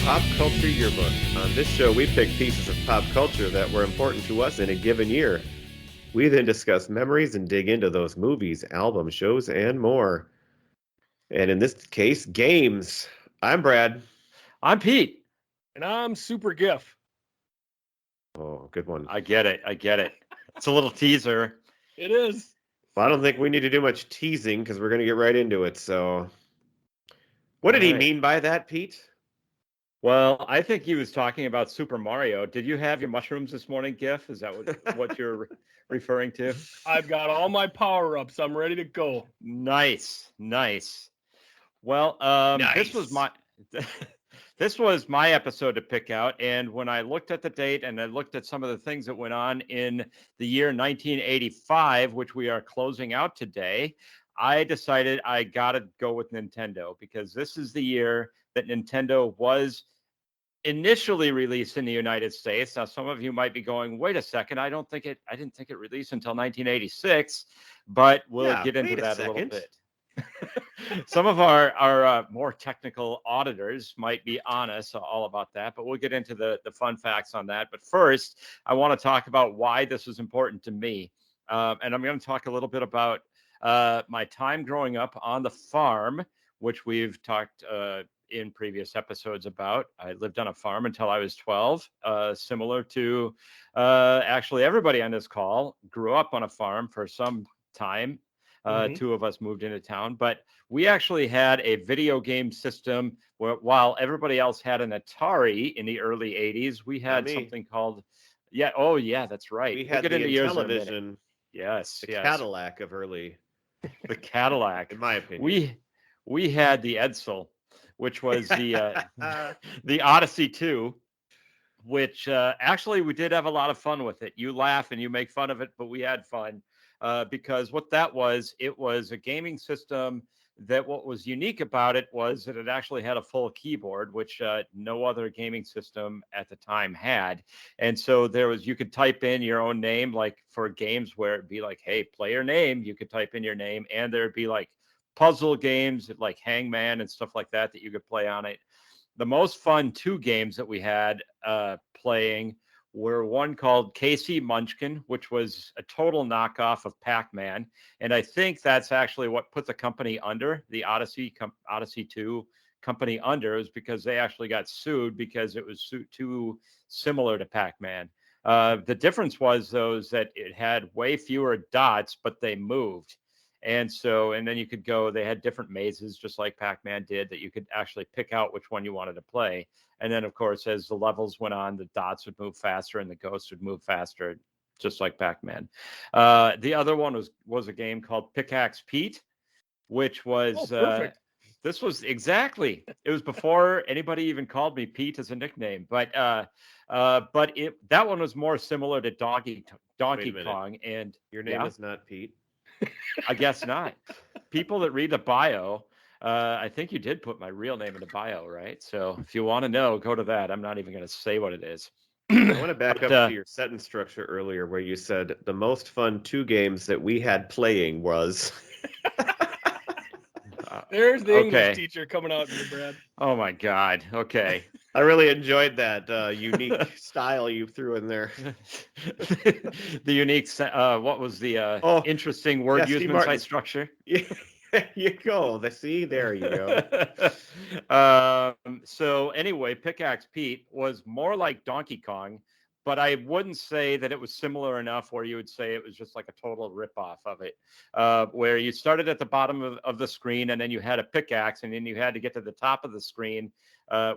Pop Culture Yearbook. On this show, we pick pieces of pop culture that were important to us in a given year. We then discuss memories and dig into those movies, albums, shows, and more. And in this case, games. I'm Brad. I'm Pete. And I'm Super GIF. Oh, good one. I get it. It's a little teaser. It is. Well, I don't think we need to do much teasing because we're going to get right into it. So, what did he mean by that, Pete? Well, I think he was talking about Super Mario. Did you have your mushrooms this morning, GIF? Is that what you're referring to? I've got all my power-ups. I'm ready to go. Nice. Well, nice. This was my episode to pick out, and when I looked at the date and I looked at some of the things that went on in the year 1985, which we are closing out today, I decided I got to go with Nintendo because this is the year that Nintendo was initially released in the United States. Now, some of you might be going, wait a second, I didn't think it released until 1986, but we'll get into that a little bit. Some of our more technical auditors might be honest all about that, but we'll get into the fun facts on that. But first, I want to talk about why this is important to me. And I'm going to talk a little bit about my time growing up on the farm, which we've talked in previous episodes about. I lived on a farm until I was 12, similar to actually everybody on this call grew up on a farm for some time. Two of us moved into town, but we actually had a video game system where while everybody else had an Atari in the early 80s, we had something called, that's right. We had the television. Yes. Cadillac of early. The Cadillac. In my opinion. We had the Edsel, which was the the Odyssey 2, which actually we did have a lot of fun with it. You laugh and you make fun of it, but we had fun. Because what that was, it was a gaming system that what was unique about it was that it actually had a full keyboard, which no other gaming system at the time had. And so you could type in your own name, like for games where it'd be like, hey, play your name. You could type in your name, and there'd be like puzzle games like Hangman and stuff like that you could play on it. The most fun two games that we had playing were one called KC Munchkin, which was a total knockoff of Pac-Man. And I think that's actually what put the company under, the Odyssey 2 company under, is because they actually got sued because it was too similar to Pac-Man. The difference was, though, is that it had way fewer dots, but they moved. And then you could go, they had different mazes, just like Pac-Man did, that you could actually pick out which one you wanted to play. And then, of course, as the levels went on, the dots would move faster and the ghosts would move faster, just like Pac-Man. The other one was a game called Pickaxe Pete, which was, this was exactly, it was before anybody even called me Pete as a nickname. But that one was more similar to Donkey Kong. And your name is not Pete? I guess not. People that read the bio, I think you did put my real name in the bio, right? So if you want to know, go to that. I'm not even going to say what it is. I want to back up to your sentence structure earlier where you said the most fun two games that we had playing was... There's the English teacher coming out to you, Brad. Oh, my God. Okay. I really enjoyed that unique style you threw in there. The unique, what was the interesting word usement site structure? Yeah, there you go. There you go. So anyway, Pickaxe Pete was more like Donkey Kong, but I wouldn't say that it was similar enough where you would say it was just like a total ripoff of it, where you started at the bottom of the screen and then you had a pickaxe and then you had to get to the top of the screen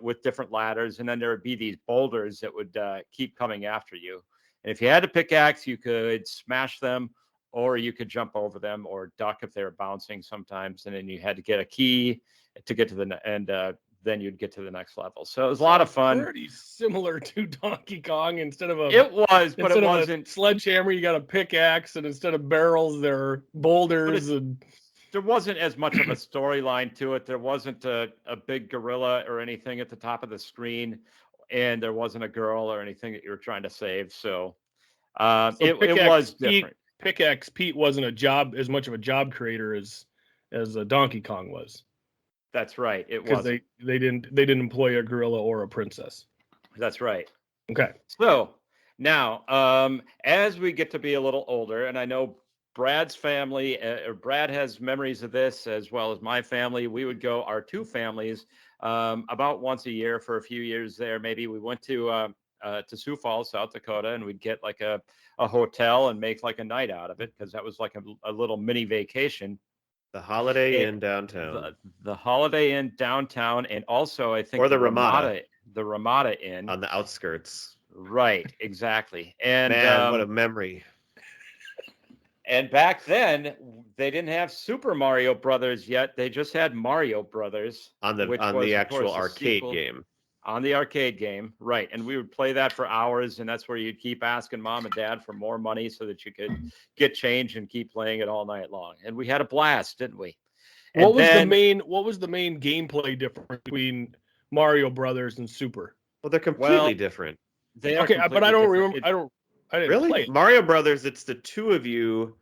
with different ladders. And then there would be these boulders that would keep coming after you. And if you had a pickaxe, you could smash them or you could jump over them or duck if they were bouncing sometimes. And then you had to get a key to get to the end. Then you'd get to the next level. So it was a lot of fun. Pretty similar to Donkey Kong. It wasn't. A sledgehammer, you got a pickaxe, and instead of barrels, there are boulders. There wasn't as much of a storyline to it. There wasn't a big gorilla or anything at the top of the screen, and there wasn't a girl or anything that you were trying to save. So it was different. Pickaxe Pete wasn't as much of a job creator as Donkey Kong was. That's right. It because wasn't. they didn't employ a gorilla or a princess. That's right. Okay. So now, as we get to be a little older, and I know Brad's family, or Brad has memories of this as well as my family. We would go, our two families, about once a year for a few years there. Maybe we went to Sioux Falls, South Dakota, and we'd get like a hotel and make like a night out of it because that was like a little mini vacation. The Holiday It, Inn downtown, the Holiday Inn downtown, and also I think or the Ramada the Ramada Inn. on the outskirts. Right, exactly. And Man, what a memory! and back then they didn't have Super Mario Brothers yet. They just had Mario Brothers On the which was, of actual course, a arcade sequel game. on the arcade game. Right. And we would play that for hours, and that's where you'd keep asking mom and dad for more money so that you could get change and keep playing it all night long. And we had a blast, didn't we? What was the main gameplay difference between Mario Brothers and Super? Well, they're completely different. They are Okay, but I don't remember. I didn't Really? play it. Mario Brothers, it's the two of you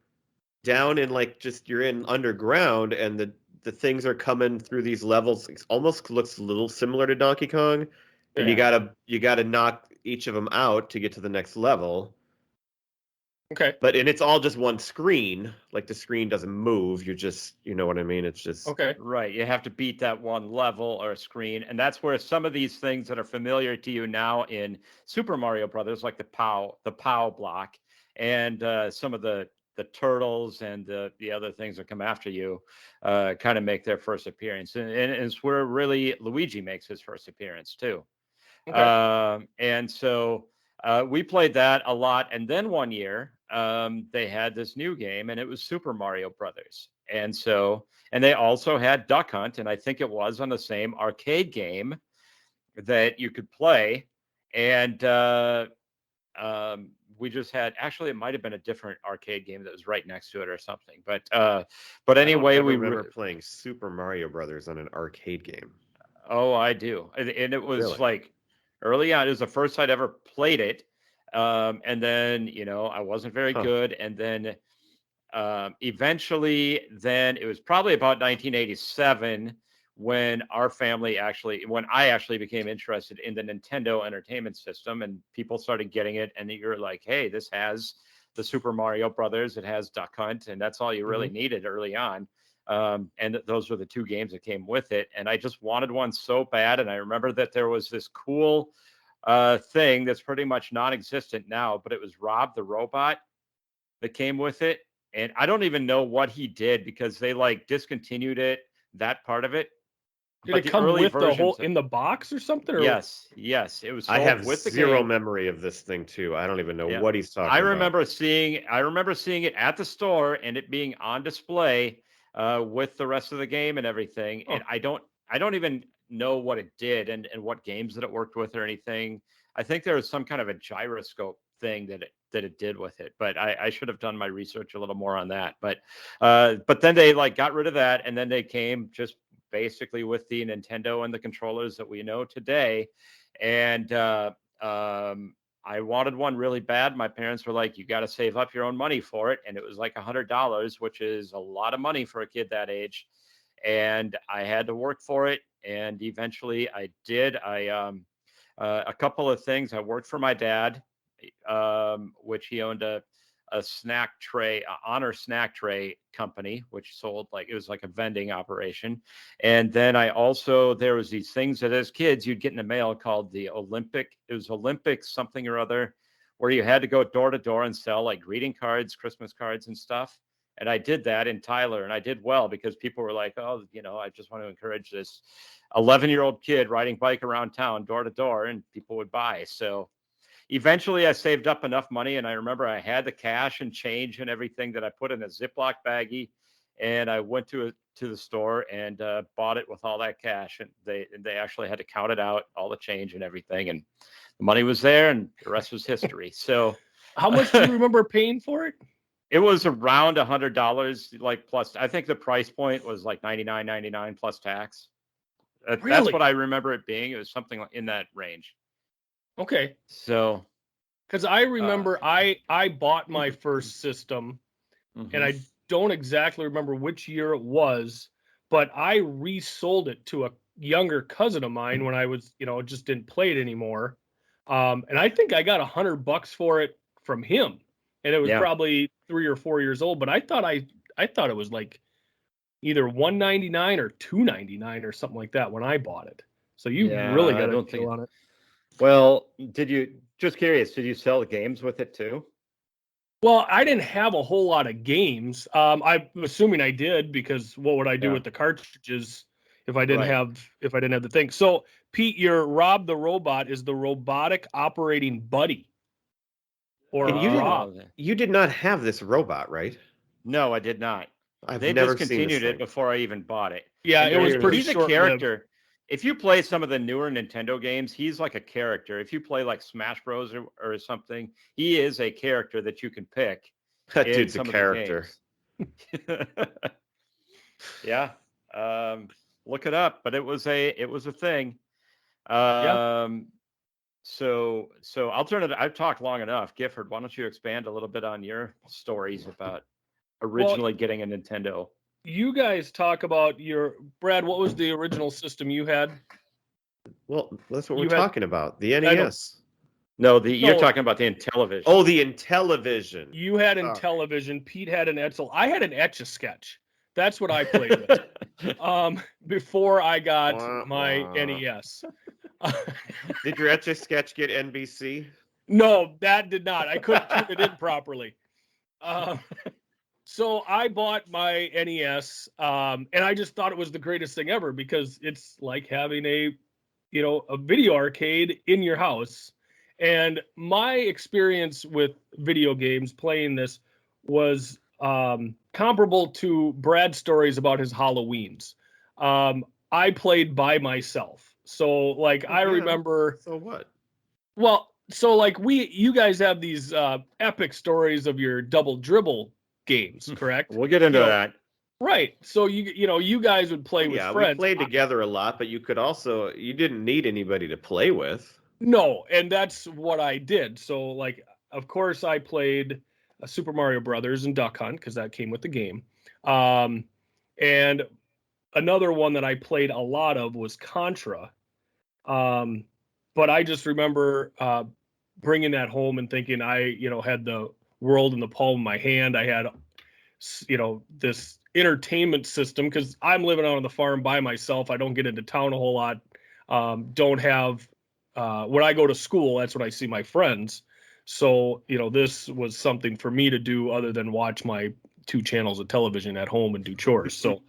down in like just you're in underground, and the things are coming through these levels. It almost looks a little similar to Donkey Kong, and you gotta knock each of them out to get to the next level. Okay. And it's all just one screen. Like the screen doesn't move. You're just, you know what I mean? It's just Okay. Right. You have to beat that one level or screen. And that's where some of these things that are familiar to you now in Super Mario Brothers, like the POW block, and some of the turtles and the other things that come after you kind of make their first appearance. And it's where really Luigi makes his first appearance too. Okay. And so we played that a lot. And then one year they had this new game, and it was Super Mario Brothers. And they also had Duck Hunt, and I think it was on the same arcade game that you could play. And we just had, actually, it might have been a different arcade game that was right next to it or something. But anyway, we remember playing Super Mario Brothers on an arcade game. Oh, I do. And it was Really? like early on. It was the first I'd ever played it. And then, I wasn't very good. And then eventually, then it was probably about 1987 when I actually became interested in the Nintendo Entertainment System, and people started getting it. And you're like, hey, this has the Super Mario Brothers, it has Duck Hunt, and that's all you really needed early on. And those were the two games that came with it. And I just wanted one so bad. And I remember that there was this cool thing that's pretty much non-existent now, but it was Rob the Robot that came with it. And I don't even know what he did because they like discontinued that part of it. Did it come with the whole in the box or something? Or? Yes. It was. I have with the zero game. memory of this thing too. I don't even know what he's talking about. I remember seeing it at the store and it being on display with the rest of the game and everything. And I don't even know what it did and what games that it worked with or anything. I think there was some kind of a gyroscope thing that it did with it, but I should have done my research a little more on that. But then they like got rid of that, and then they came just basically with the Nintendo and the controllers that we know today. And I wanted one really bad. My parents were like, you got to save up your own money for it. And it was like $100, which is a lot of money for a kid that age. And I had to work for it. And eventually I did. A couple of things. I worked for my dad, which he owned a snack tray, Honor snack tray company, which sold it was like a vending operation. And then there was these things that as kids you'd get in the mail called it was Olympic something or other, where you had to go door to door and sell like greeting cards, Christmas cards and stuff. And I did that in Tyler, and I did well because people were like, oh, I just want to encourage this 11-year-old kid riding bike around town door to door, and people would buy. So eventually I saved up enough money, and I remember I had the cash and change and everything that I put in a Ziploc baggie, and I went to the store and bought it with all that cash, and they actually had to count it out, all the change and everything, and the money was there, and the rest was history. So how much do you remember paying for it? It was around $100, like plus. I think the price point was like $99.99 plus tax. Really? That's what I remember it being. It was something in that range. Okay. So, because I remember I bought my first system, and I don't exactly remember which year it was, but I resold it to a younger cousin of mine when I was, just didn't play it anymore. And I think I got $100 for it from him, and it was probably 3 or 4 years old. But I thought it was like either $199 or $299 or something like that when I bought it. So you really got a deal on it. Well, just curious, did you sell games with it too? Well, I didn't have a whole lot of games. I'm assuming I did, because what would I do with the cartridges if I didn't have the thing? So, Pete, your Rob the Robot is the robotic operating buddy. Or you did not have this robot, right? No, I did not. They never discontinued it before I even bought it. Yeah, it was pretty short-lived. He's a character. If you play some of the newer Nintendo games, he's like a character. If you play like Smash Bros. Or something, he is a character that you can pick. That dude's a character. Yeah. Look it up, but it was a thing. So I'll turn it. I've talked long enough. Gifford, why don't you expand a little bit on your stories about originally getting a Nintendo? You guys talk about Brad. What was the original system you had? Well, that's what we're talking about. The NES. You're talking about the Intellivision. Oh, the Intellivision. You had Intellivision. Pete had an Edsel. I had an Etch-a-Sketch. That's what I played with. Before I got my NES. Did your Etch-a-Sketch get NBC? No, that did not. I couldn't tune it in properly. So I bought my NES, and I just thought it was the greatest thing ever, because it's like having a video arcade in your house. And my experience with video games playing this was comparable to Brad's stories about his Halloweens. I played by myself. So like, I remember. So what? Well, so like you guys have these epic stories of your double dribble games, correct? We'll get into that. Right. So you guys would play with friends. We played together a lot, but you didn't need anybody to play with. No, and that's what I did. So like, of course I played Super Mario Brothers and Duck Hunt, because that came with the game. And another one that I played a lot of was Contra. But I just remember bringing that home and thinking I had the world in the palm of my hand. I had this entertainment system, because I'm living out on the farm by myself. I don't get into town a whole lot. Don't have when I go to school, that's when I see my friends. So this was something for me to do other than watch my 2 channels of television at home and do chores. So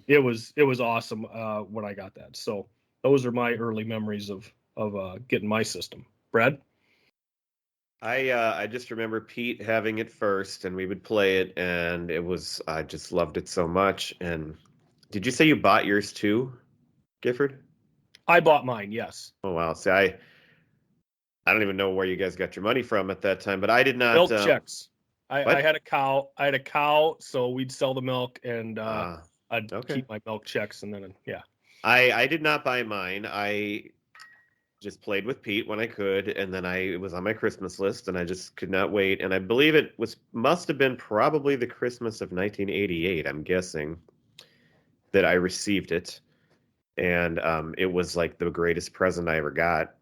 it was awesome when I got that. So those are my early memories of getting my system. Brad? I just remember Pete having it first, and we would play it, and I just loved it so much. And did you say you bought yours too, Gifford? I bought mine, yes. Oh wow! See, I don't even know where you guys got your money from at that time, but I did not. Milk checks. I had a cow. So we'd sell the milk, and I'd keep my milk checks, and then I did not buy mine. I just played with Pete when I could, and then it was on my Christmas list, and I just could not wait. And I believe it must have been probably the Christmas of 1988. I'm guessing that I received it, and it was like the greatest present I ever got,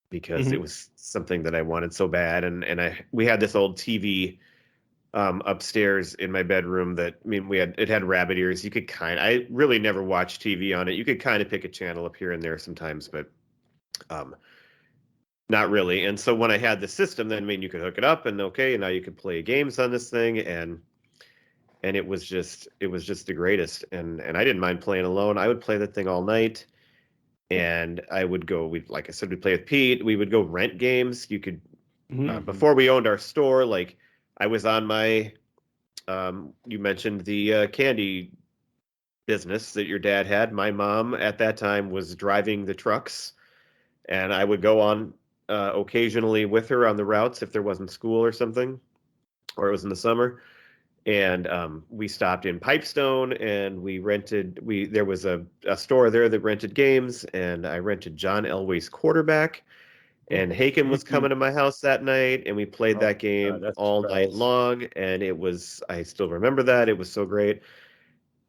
because it was something that I wanted so bad. And we had this old TV upstairs in my bedroom that, it had rabbit ears. You could I really never watched TV on it. You could kind of pick a channel up here and there sometimes, but not really. And so when I had the system, then you could hook it up, and now you could play games on this thing, and it was just the greatest. And I didn't mind playing alone. I would play that thing all night, and I would go. Like I said, we'd play with Pete. We would go rent games. You could before we owned our store. Like I was on my. You mentioned the candy business that your dad had. My mom at that time was driving the trucks, and I would go on occasionally with her on the routes if there wasn't school or something, or it was in the summer. And we stopped in Pipestone, and there was a store there that rented games, and I rented John Elway's Quarterback, and Haken was coming to my house that night, and we played that game all night long, and I still remember that. It was so great.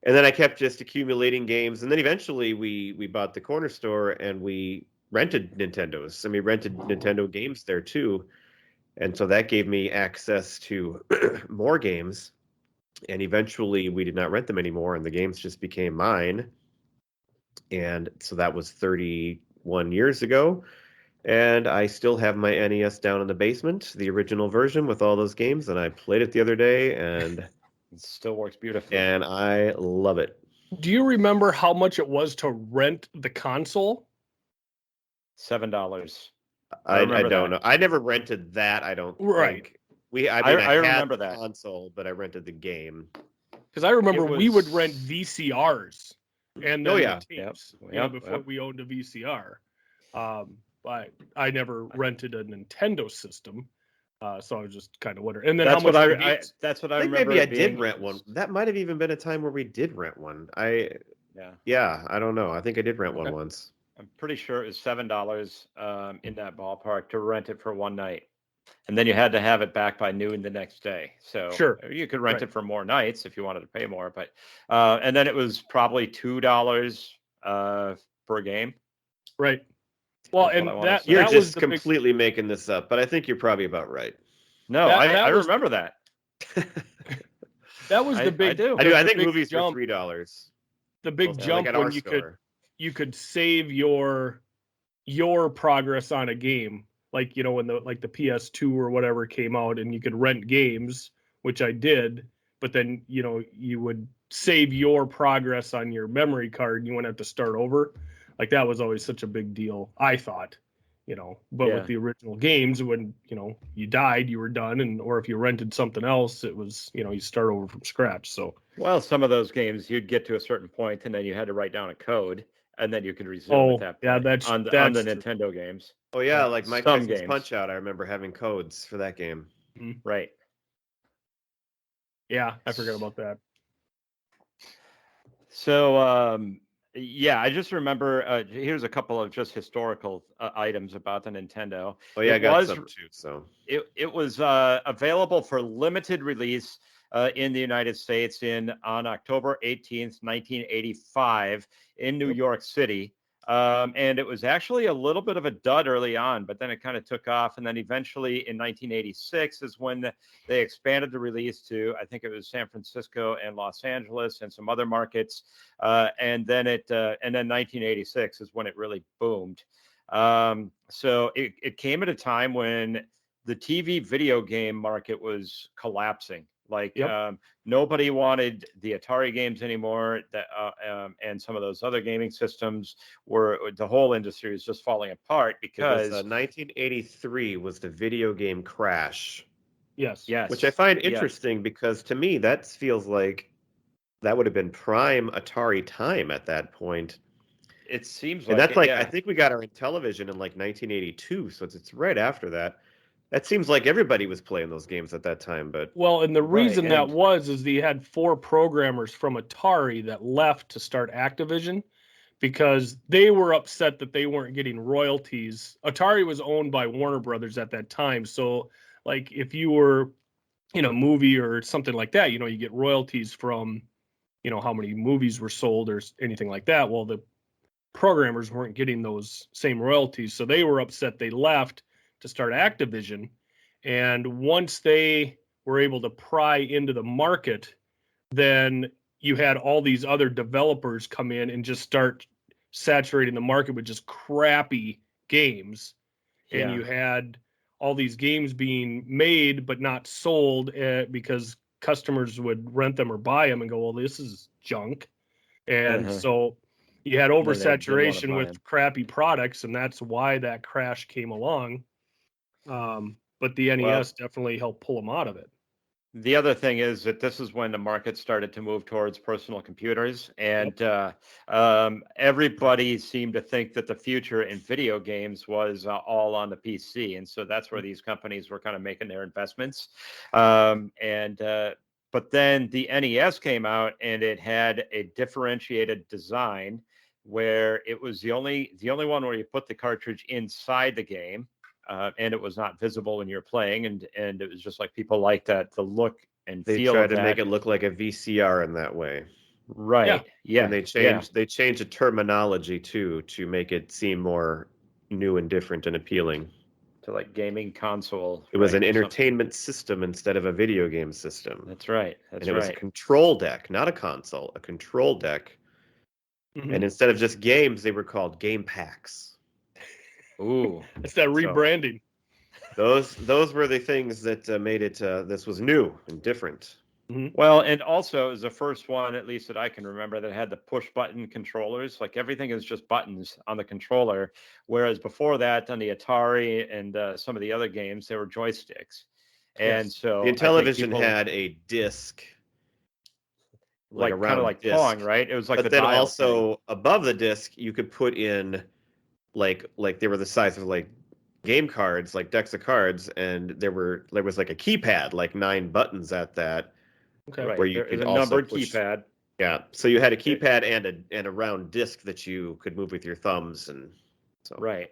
And then I kept just accumulating games, and then eventually we bought the corner store and we rented Nintendos, and we rented Nintendo games there too. And so that gave me access to more games. And eventually we did not rent them anymore, and the games just became mine. And so that was 31 years ago. And I still have my NES down in the basement, the original version with all those games. And I played it the other day, and It still works beautifully. I love it. Do you remember how much it was to rent the console? $7. I remember don't that. know. I never rented that. I don't Right. think. I I had remember the that. console, but I rented the game. Because I remember we would was- rent VCRs and then Oh, yeah. the tapes Yep, before yep. we owned a VCR. But I never rented a Nintendo system. So I was just kind of wondering. And then That's how much what the I games- that's what I I think remember. maybe I it being. did rent one. That might have even been a time where we did rent one. Yeah, Yeah, I don't know. I think I did rent one Okay. once. I'm pretty sure it was $7 in that ballpark to rent it for one night, and then you had to have it back by noon the next day. So Sure. you could rent Right. it for more nights if you wanted to pay more. But and then it was probably $2 per game. Right. Well, That's what and I wanna that say. You're that was just the big, completely making this up, but I think you're probably about right. No, that I was- remember that. that was I the big do. I do. I the think big movies jump, were $3. the big Like jump at when our you store. could save your progress on a game. Like, when the PS2 or whatever came out and you could rent games, which I did, but then, you would save your progress on your memory card and you wouldn't have to start over. Like, that was always such a big deal, I thought, but Yeah. with the original games, when, you died, you were done. Or if you rented something else, it was, you start over from scratch. So, Well, some of those games you'd get to a certain point and then you had to write down a code and then you could resume Oh, at that point. yeah, that's- on the that's true. Nintendo games. Oh yeah, Yeah, like Mike some Tyson's games. Punch Out. I remember having codes for that game. Right. yeah, I forgot about that. So yeah, I just remember here's a couple of just historical items about the Nintendo. Oh yeah, I It got was- some too. So It was available for limited release in the United States on October 18th, 1985 in New York City. And it was actually a little bit of a dud early on, but then it kind of took off. And then eventually in 1986 is when they expanded the release to, I think it was San Francisco and Los Angeles and some other markets. And then 1986 is when it really boomed. So it came at a time when the TV video game market was collapsing. Like Yep. nobody wanted the Atari games anymore. And some of those other gaming systems the whole industry was just falling apart because 1983 was the video game crash, Yes. yes, which I find yes. interesting because to me that feels like that would have been prime Atari time at that point. It seems And like that's yeah. I think we got our Intellivision in like 1982, so it's right after that. That seems like everybody was playing those games at that time, but Well, and the reason that and- was is they had 4 programmers from Atari that left to start Activision because they were upset that they weren't getting royalties. Atari was owned by Warner Brothers at that time, so like if you were in a movie or something like that, you get royalties from how many movies were sold or anything like that. Well, the programmers weren't getting those same royalties, so they were upset they left to start Activision. And once they were able to pry into the market, then you had all these other developers come in and just start saturating the market with just crappy games. And Yeah. you had all these games being made but not sold because customers would rent them or buy them and go, well, this is junk. And so you had then they didn't wanna oversaturation buy with 'em. crappy products, and that's why that crash came along. But the NES definitely helped pull them out of it. The other thing is that this is when the market started to move towards personal computers, and everybody seemed to think that the future in video games was all on the PC, and so that's where these companies were kind of making their investments. But then the NES came out, and it had a differentiated design where it was the only one where you put the cartridge inside the game. And it was not visible when you're playing, and it was just like people liked that the look and they feel tried of to that. make it look like a VCR in that way. Right. Yeah. And they changed the terminology too to make it seem more new and different and appealing. To like gaming console. It was right, an or something. entertainment system instead of a video game system. That's right. And it was a control deck, not a console, a control deck. Mhm. And instead of just games, they were called game packs. Ooh. It's that rebranding. Those were the things that made it. This was new and different. Well, and also it was the first one, at least that I can remember, that had the push button controllers. Like everything is just buttons on the controller, whereas before that, on the Atari and some of the other games, they were joysticks. And so the Intellivision had a disc, like a round kind of like disc, Pong, right? It was like but the then dial also thing. above the disc, you could put in like they were the size of like game cards, like decks of cards, and there was like a keypad, like 9 buttons at that. Okay. Right. Where you There could is a also numbered push, keypad. Yeah, so you had a keypad and a round disc that you could move with your thumbs, and so right.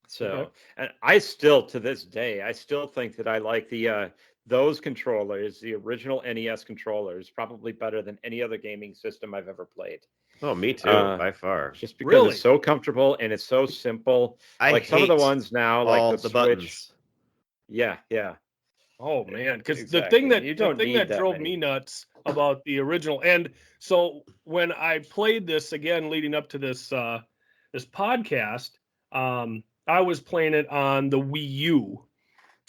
So, and I still, to this day, I still think that I like the those controllers, the original NES controllers, probably better than any other gaming system I've ever played. Oh, me too, by far. Just because it's so comfortable and it's so simple. I some of the ones now, like the Switch. buttons. Yeah. Oh man, because Exactly. the thing that drove me nuts about the original, and so when I played this again leading up to this this podcast, I was playing it on the Wii U,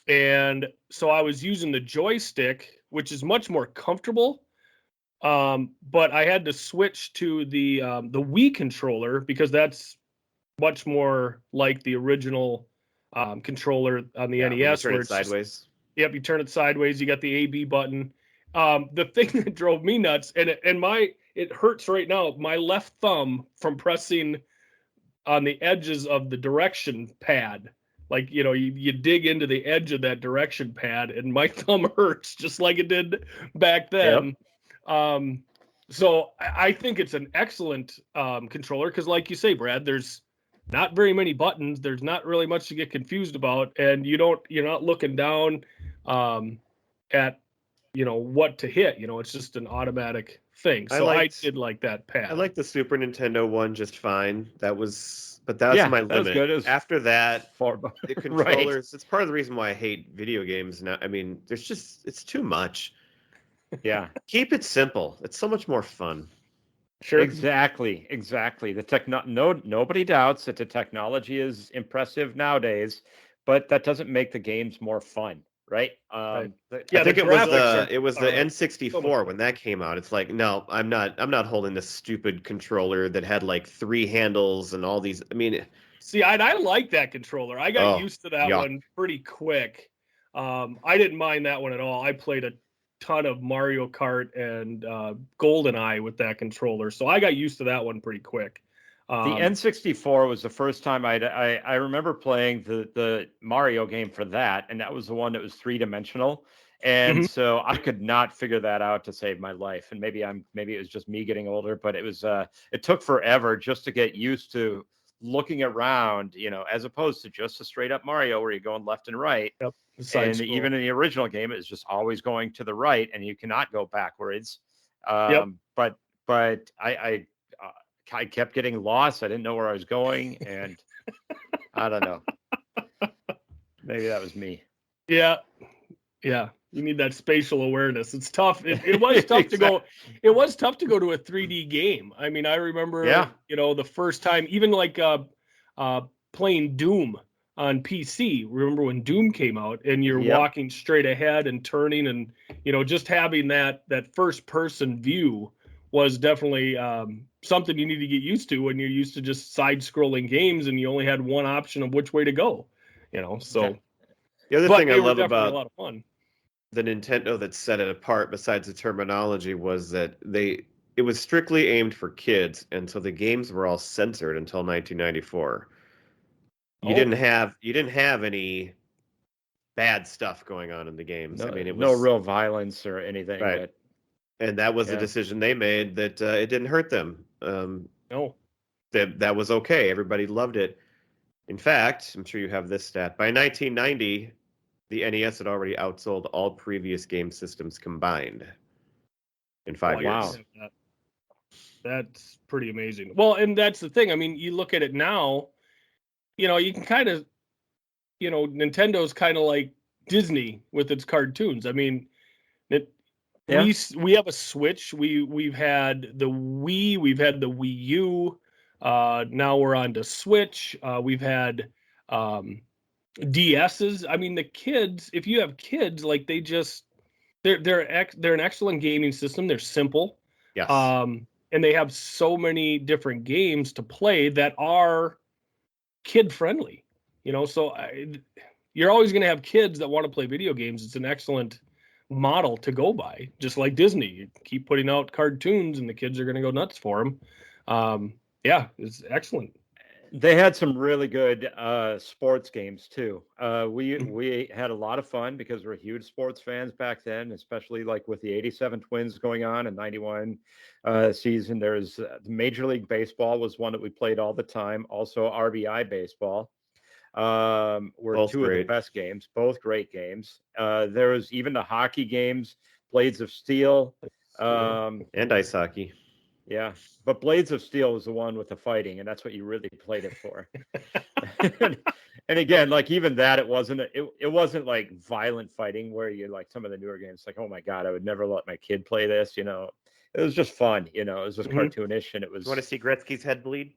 and so I was using the joystick, which is much more comfortable. But I had to switch to the Wii controller because that's much more like the original controller on the NES, where it's sideways. Yep, you turn it sideways. You got the AB button. The thing that drove me nuts, and it hurts right now. My left thumb from pressing on the edges of the direction pad. Like, you dig into the edge of that direction pad, and my thumb hurts just like it did back then. Yep. So I think it's an excellent controller because, like you say, Brad, there's not very many buttons. There's not really much to get confused about, and you're not looking down at what to hit. It's just an automatic thing. So I did like that pad. I like the Super Nintendo one just fine. But that was my limit. Was good. After that, the controllers. It's part of the reason why I hate video games now. I mean, it's too much. Yeah. Keep it simple. It's so much more fun. Sure. Exactly. Nobody doubts that the technology is impressive nowadays, but that doesn't make the games more fun, right? I think it was the N64 when that came out. It's like, no, I'm not holding this stupid controller that had like 3 handles and all these. I mean, see, I like that controller. I got used to that one pretty quick. I didn't mind that one at all. I played a ton of Mario Kart and GoldenEye with that controller, so I got used to that one pretty quick. The N64 was the first time I remember playing the Mario game for that, and that was the one that was 3-dimensional, and so I could not figure that out to save my life. And maybe it was just me getting older, but it was it took forever just to get used to looking around, as opposed to just a straight up Mario where you're going left and right. Yep. And even in the original game, it's just always going to the right, and you cannot go backwards. But I kept getting lost. I didn't know where I was going, and I don't know. Maybe that was me. Yeah. You need that spatial awareness. It's tough. It was tough to go. It was tough to go to a 3D game. I mean, I remember, the first time, even like playing Doom on PC. Remember when Doom came out and you're walking straight ahead and turning, and just having that first person view was definitely something you need to get used to when you're used to just side scrolling games and you only had one option of which way to go. So the other thing I love about a lot of fun. The Nintendo that set it apart, besides the terminology, was that it was strictly aimed for kids, and so the games were all censored until 1994. You didn't have any bad stuff going on in the games. No, I mean, it was no real violence or anything. Right. And that was the decision they made, that it didn't hurt them. No. That was okay. Everybody loved it. In fact, I'm sure you have this stat. By 1990, the NES had already outsold all previous game systems combined in 5 years. Wow. That's pretty amazing. Well, and that's the thing. I mean, you look at it now, you can kind of, Nintendo's kind of like Disney with its cartoons. I mean, we have a Switch. We've had the Wii. We've had the Wii U. Now we're on to Switch. We've had DSs. I mean, the kids. If you have kids, like they're an excellent gaming system. They're simple. Yes. And they have so many different games to play that are kid friendly. So you're always going to have kids that want to play video games. It's an excellent model to go by, just like Disney. You keep putting out cartoons and the kids are going to go nuts for them. Yeah, it's excellent. They had some really good sports games too. We had a lot of fun because we're huge sports fans back then, especially like with the '87 Twins going on and '91 season. There's the Major League Baseball was one that we played all the time. Also RBI baseball. Were Both two great. of the best games, both great games. There was even the hockey games, Blades of Steel, and ice hockey. yeah, but Blades of Steel was the one with the fighting, and that's what you really played it for. and again, like even that, it wasn't like violent fighting where you like some of the newer games, like, oh my God, I would never let my kid play this. It was just fun. It was just cartoonish, and it was. You want to see Gretzky's head bleed?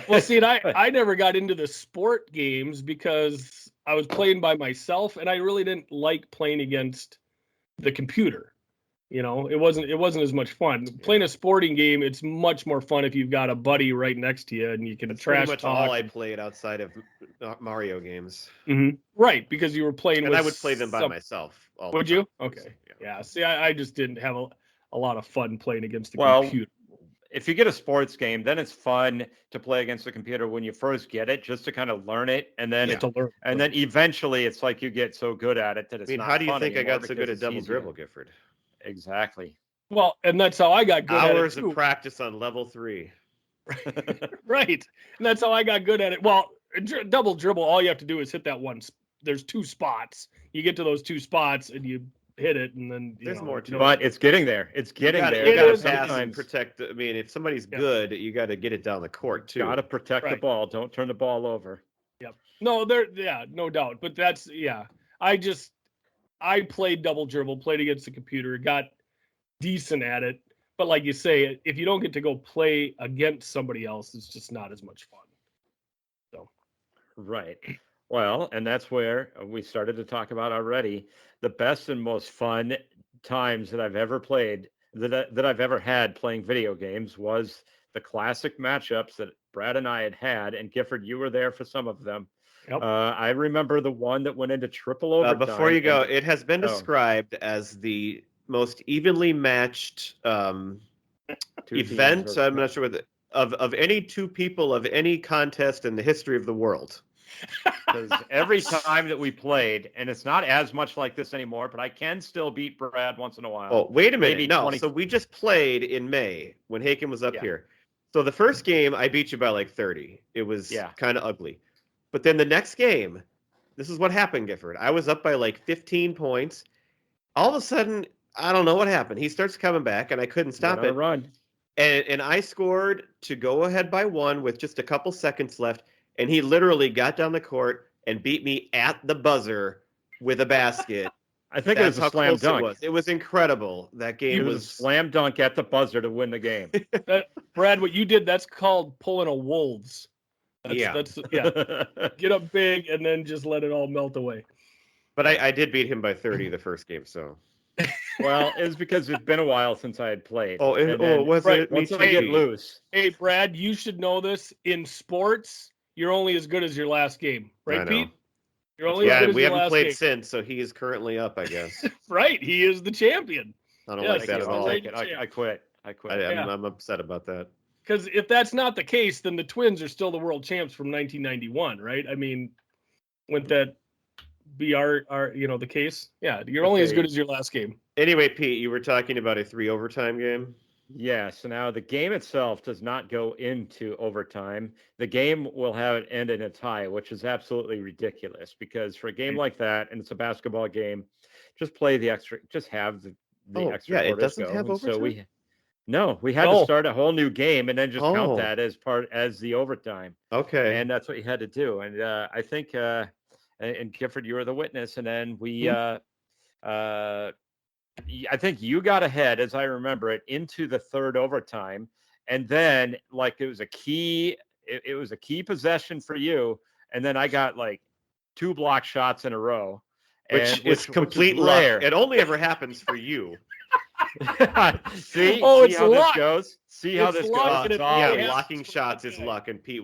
Well, see, and I never got into the sport games because I was playing by myself, and I really didn't like playing against the computer. It wasn't as much fun. Playing a sporting game, it's much more fun if you've got a buddy right next to you and you can That's trash pretty much talk. all I played outside of Mario games. Mm-hmm. Right, because you were playing. And I would play them by myself. Would you? Okay. Yeah. See, I just didn't have a lot of fun playing against the computer. If you get a sports game, then it's fun to play against the computer when you first get it, just to kind of learn it, and then then eventually it's like you get so good at it that it's. How do you think I got so good at double dribble, Gifford? Exactly. Well, and that's how I got good at it. Hours of practice on level 3. Right, and that's how I got good at it. Well, double dribble, all you have to do is hit that one. There's 2 spots. You get to those 2 spots and you hit it, and then there's more to it. But it's getting there. It's getting there. You got to pass and protect. If somebody's good, you got to get it down the court too. Got to protect the ball. Don't turn the ball over. Yep. No, no doubt. But that's I played double dribble, played against the computer, got decent at it. But like you say, if you don't get to go play against somebody else, it's just not as much fun. So, right. Well, and that's where we started to talk about already the best and most fun times that I've ever played, that I've ever had playing video games, was the classic matchups that Brad and I had. And Gifford, you were there for some of them. Yep. I remember the one that went into triple overtime. Before you go, it has been described as the most evenly matched event. I'm not sure of any 2 people of any contest in the history of the world. Because every time that we played, and it's not as much like this anymore, but I can still beat Brad once in a while. Oh, wait a minute. No, so we just played in May when Haken was up here. So the first game, I beat you by like 30. It was kind of ugly. But then the next game, this is what happened, Gifford. I was up by like 15 points. All of a sudden, I don't know what happened. He starts coming back, and I couldn't stop it. Run. And I scored to go ahead by 1 with just a couple seconds left. And he literally got down the court and beat me at the buzzer with a basket. I think it was a slam dunk. It was incredible. That game was a slam dunk at the buzzer to win the game. Brad, what you did, that's called pulling a Wolves. That's get up big and then just let it all melt away. But I did beat him by 30 the first game, so. Well, it was because it's been a while since I had played. Was it? Once I get loose. Hey, Brad, you should know this. In sports, you're only as good as your last game, right, Pete? You're only as good as we your haven't last played game. Since, so he is currently up, I guess. Right, he is the champion. I don't like that at all. I quit. I'm upset about that. Because if that's not the case, then the Twins are still the world champs from 1991, right? I mean, wouldn't that be the case? Yeah, you're only as good as your last game. Anyway, Pete, you were talking about a 3 overtime game. Yeah, so now the game itself does not go into overtime. The game will have it end in a tie, which is absolutely ridiculous because for a game like that, and it's a basketball game, just play the extra, just have the extra it quarters doesn't go. have And so overtime? we had to start a whole new game and then just count Oh. that as the overtime. Okay. And that's what you had to do. And I think and Gifford, you were the witness. And then we I think you got ahead, as I remember it, into the third overtime, and then like it was a key possession for you, and then I got like 2 block shots in a row, Which is complete rare. luck. It only ever happens for you. See it's how luck. this goes. See how It's this luck, goes. and It's all happens blocking for shots one is guy. luck, and he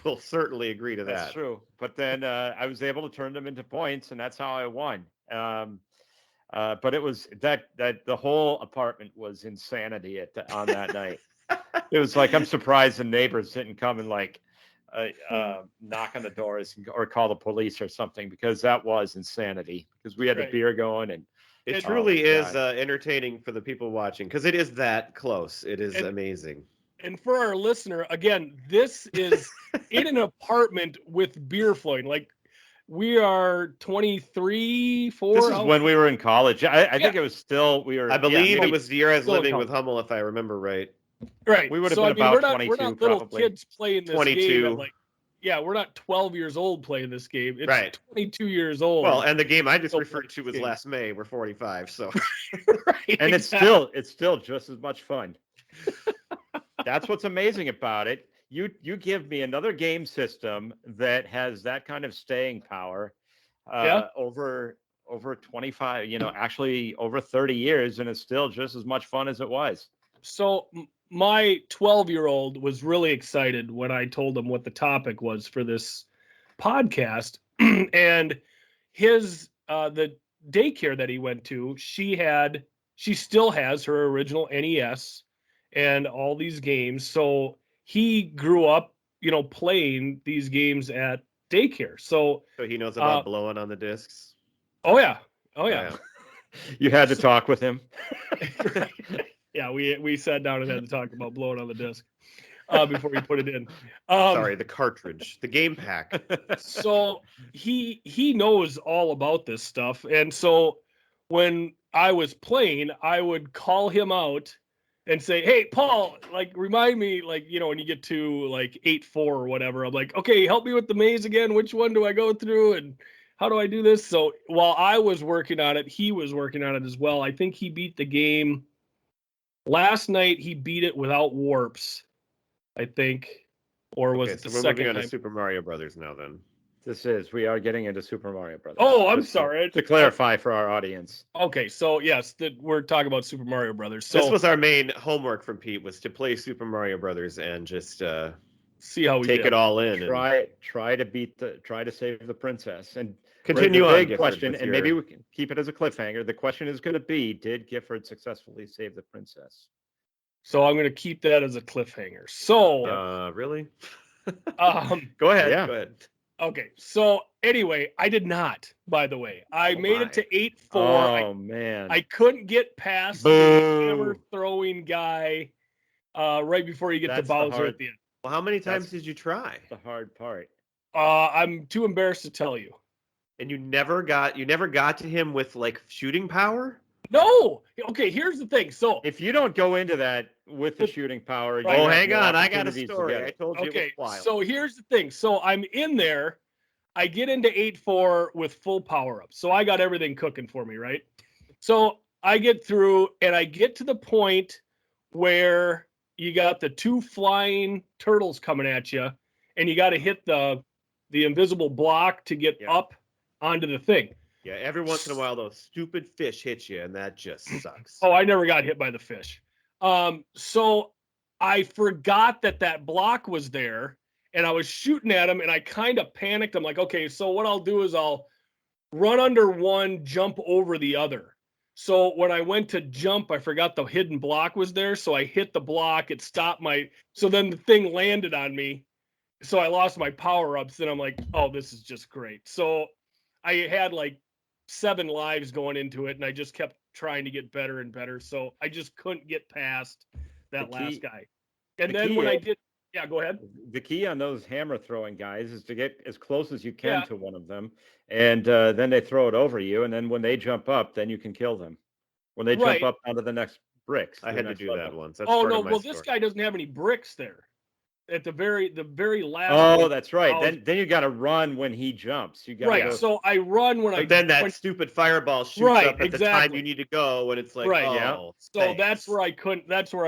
will certainly agree to that. That's true. But then I was able to turn them into points, and that's how I won. But it was that the whole apartment was insanity on that night. It was like, I'm surprised the neighbors didn't come and like knock on the doors or call the police or something, because that was insanity, because we had the beer going. And it truly is entertaining for the people watching, because it is that close. It is amazing. And for our listener, again, this is in an apartment with beer flowing. Like, we are 23, 4. This is when we were in college. I think it was still, I believe it was the year I was living with Hummel, if I remember right. Right. We would have been about 22, we're not little probably. kids playing this 22. game. We're not 12 years old playing this game. It's Right. 22 years old. Well, and the game I just referred to was last May. We're 45, so. Right, and exactly. it's still just as much fun. That's what's amazing about it. You give me another game system that has that kind of staying power over 25, actually over 30 years, and it's still just as much fun as it was. So my 12-year-old was really excited when I told him what the topic was for this podcast. And his the daycare that he went to, she still has her original NES and all these games. So he grew up, playing these games at daycare. So he knows about blowing on the discs. Oh yeah. You had to talk with him. Yeah, we sat down and had to talk about blowing on the disc before we put it in. Sorry, the cartridge, the game pack. So he knows all about this stuff, and so when I was playing, I would call him out and say, "Hey, Paul, like remind me, like when you get to like 8-4 or whatever, I'm like, okay, help me with the maze again. Which one do I go through, and how do I do this?" So while I was working on it, he was working on it as well. I think he beat the game. Last night he beat it without warps, I think, or was it the we're second moving on time? to Super Mario Brothers now. Then we are getting into Super Mario Brothers. Oh, I'm sorry. To clarify for our audience. Okay, so yes, we're talking about Super Mario Brothers. So this was our main homework from Pete, was to play Super Mario Brothers and just see how we take it all in. Try to save the princess, and continue the on. Big question, and maybe we can keep it as a cliffhanger. The question is going to be: did Gifford successfully save the princess? So I'm going to keep that as a cliffhanger. So really? Go ahead. Yeah. Go ahead. Okay. So anyway, I did not. By the way, I made it to 8-4. Oh man! I couldn't get past the hammer throwing guy right before you get to Bowser at the end. Well, how many times did you try? The hard part. I'm too embarrassed to tell you. And you never got to him with like shooting power? No. Okay, here's the thing. So if you don't go into that with the shooting power, hang on, I got a story. I told you. Okay, it was wild. So here's the thing. So I'm in there. I get into 8-4 with full power up. So I got everything cooking for me, right? So I get through, and I get to the point where you got the 2 flying turtles coming at you, and you got to hit the invisible block to get up onto the thing. Yeah, every once in a while those stupid fish hit you, and that just sucks. Oh, I never got hit by the fish. So I forgot that block was there, and I was shooting at him, and I kind of panicked. I'm like, okay, so what I'll do is I'll run under one, jump over the other. So when I went to jump, I forgot the hidden block was there, so I hit the block. It stopped so then the thing landed on me, so I lost my power-ups, and I'm like, oh, this is just great. So I had like 7 lives going into it, and I just kept trying to get better and better. So I just couldn't get past that last guy. And then when I did, go ahead. The key on those hammer throwing guys is to get as close as you can to one of them, and then they throw it over you, and then when they jump up, then you can kill them. when they Right. jump up onto the next bricks. I the had to next do level. that once. That's Oh part no, of my well story. this guy doesn't have any bricks there. At the very last. Oh, one, that's right. I was- Then you got to run when he jumps. You got to right. go. So I run when But then that when, stupid fireball shoots Right, up at the time exactly. you need to go, and it's like, Right. Yeah. oh, so thanks. that's where I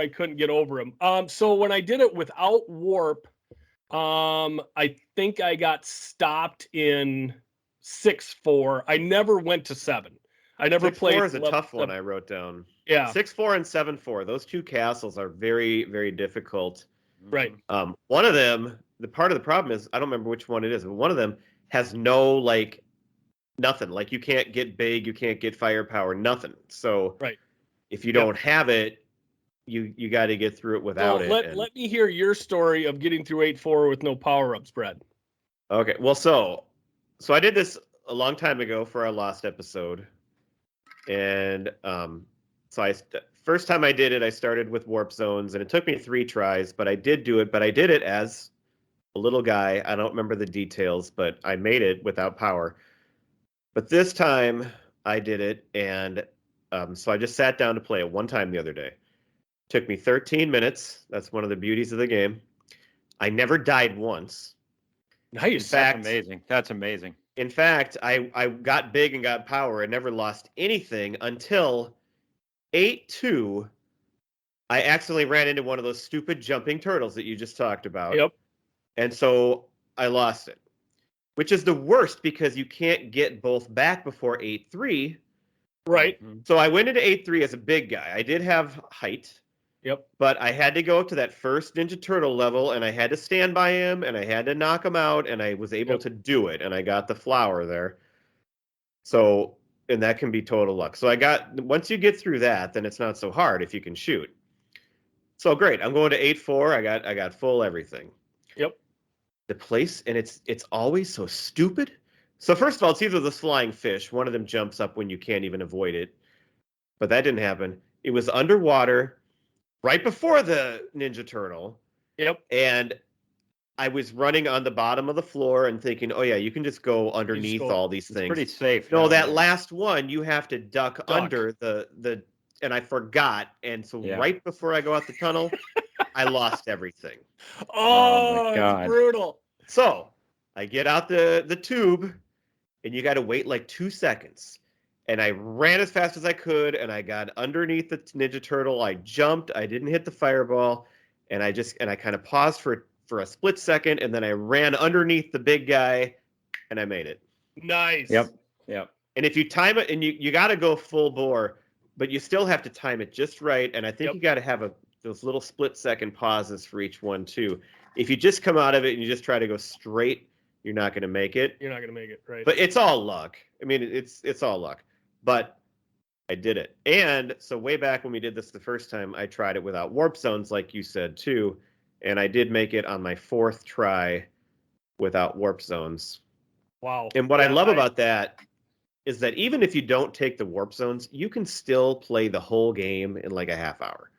couldn't get over him. So when I did it without warp, I think I got stopped in 6-4. I never went to 7. I never 6-4 played is a tough one. I wrote down. Yeah. 6-4 and 7-4. Those two castles are very, very difficult. Right. One of them, the part of the problem is I don't remember which one it is, but one of them has no like nothing. Like you can't get big, you can't get firepower, nothing. So Right. if you don't have it, you got to get through it without it. Let me hear your story of getting through 8-4 with no power ups, Brad. Okay. Well, so I did this a long time ago for our last episode, and so first time I did it, I started with warp zones, and it took me 3 tries, but I did do it. But I did it as a little guy. I don't remember the details, but I made it without power. But this time I did it, and so I just sat down to play it one time the other day. Took me 13 minutes. That's one of the beauties of the game. I never died once. Nice. That's amazing. That's amazing. In fact, I got big and got power and never lost anything until 8-2. I accidentally ran into one of those stupid jumping turtles that you just talked about. Yep. And so I lost it, which is the worst because you can't get both back before 8-3. Right. So I went into 8-3 as a big guy. I did have height. Yep. But I had to go up to that first Ninja Turtle level, and I had to stand by him, and I had to knock him out, and I was able to do it, and I got the flower there. So, and that can be total luck. So once you get through that, then it's not so hard if you can shoot. So great, I'm going to 8-4. I got full everything. Yep. The place, and it's always so stupid. So first of all, it's either the flying fish. One of them jumps up when you can't even avoid it, but that didn't happen. It was underwater. Right before the Ninja Turtle. Yep. And I was running on the bottom of the floor and thinking, oh, yeah, you can just go underneath all these things. Pretty safe. No, that last one, you have to duck under the and I forgot. And so right before I go out the tunnel, I lost everything. Oh, my God. It's brutal. So I get out the tube, and you got to wait like 2 seconds. And I ran as fast as I could, and I got underneath the Ninja Turtle. I jumped. I didn't hit the fireball, and I kind of paused for a split second, and then I ran underneath the big guy, and I made it. Nice. Yep. And if you time it, and you got to go full bore, but you still have to time it just right. And I think you got to have those little split second pauses for each one too. If you just come out of it and you just try to go straight, you're not going to make it. You're not going to make it, right? But it's all luck. I mean, it's all luck. But I did it. And so way back when we did this the first time, I tried it without warp zones, like you said, too. And I did make it on my 4th try without warp zones. Wow. And what I love about that is that even if you don't take the warp zones, you can still play the whole game in like a half hour.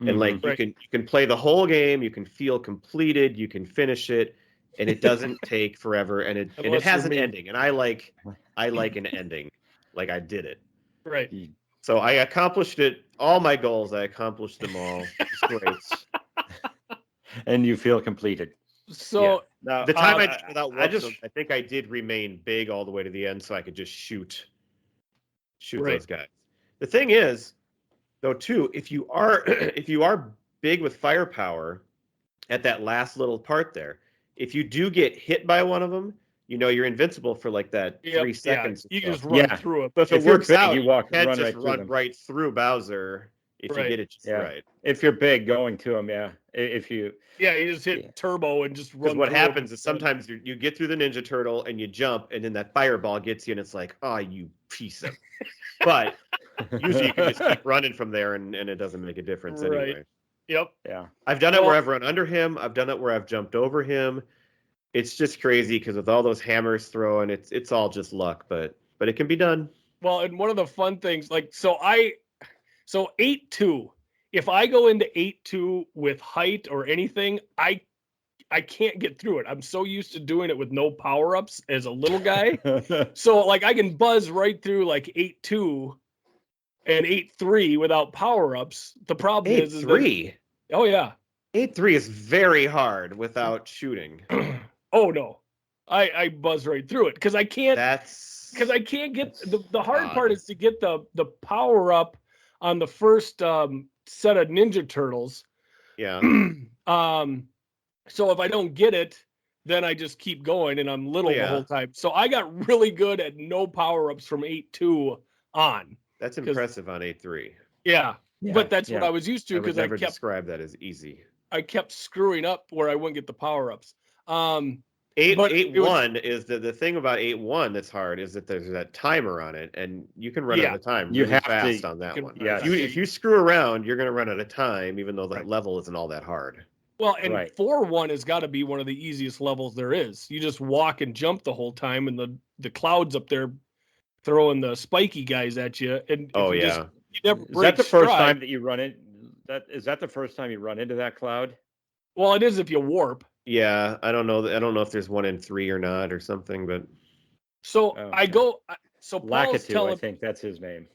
And like you can play the whole game, you can feel completed, you can finish it, and it doesn't take forever, and it has an ending. And I like an ending. Like I did it. Right. So I accomplished it. All my goals, I accomplished them all. It's great. And you feel completed. So now, the time I did without warp zones, I think I did remain big all the way to the end, so I could just shoot those guys. The thing is, though, too, if you are big with firepower at that last little part there, if you do get hit by one of them, you're invincible for like that 3 seconds. You can just run through it. But if it works out, you run right through Bowser if you get it just right. If you're big going to him, If you you just hit turbo and just run. Because what happens is sometimes you get through the Ninja Turtle and you jump, and then that fireball gets you, and it's like, oh, you piece of. But usually you can just keep running from there, and it doesn't make a difference anyway. Yep. Yeah. I've done it where I've run under him. I've done it where I've jumped over him. It's just crazy because with all those hammers throwing, it's all just luck, but it can be done. Well, and one of the fun things, like, so 8-2, if I go into 8-2 with height or anything, I can't get through it. I'm so used to doing it with no power-ups as a little guy. So like I can buzz right through like 8-2 and 8-3 without power-ups. The problem is that 8-3. oh yeah. 8-3 is very hard without shooting. Oh no. I buzz right through it because I can't get the hard part is to get the power up on the first set of Ninja Turtles. Yeah. So if I don't get it, then I just keep going and I'm little the whole time. So I got really good at no power-ups from 8-2 on. That's impressive on 8-3. Yeah. But that's what I was used to because I would never describe that as easy. I kept screwing up where I wouldn't get the power-ups. 8-1 is the thing about 8-1 that's hard is that there's that timer on it, and you can run out of time really fast on that one. Yeah. If you screw around, you're going to run out of time, even though that level isn't all that hard. Well, and 4-1 has got to be one of the easiest levels there is. You just walk and jump the whole time, and the clouds up there throwing the spiky guys at you. And you never break Is that the first stride. time that you run it? Is that the first time you run into that cloud? Well, it is if you warp. Yeah, I don't know. I don't know if there's one in 3 or not or something, but so I go. So Paul's Lakitu, I think that's his name.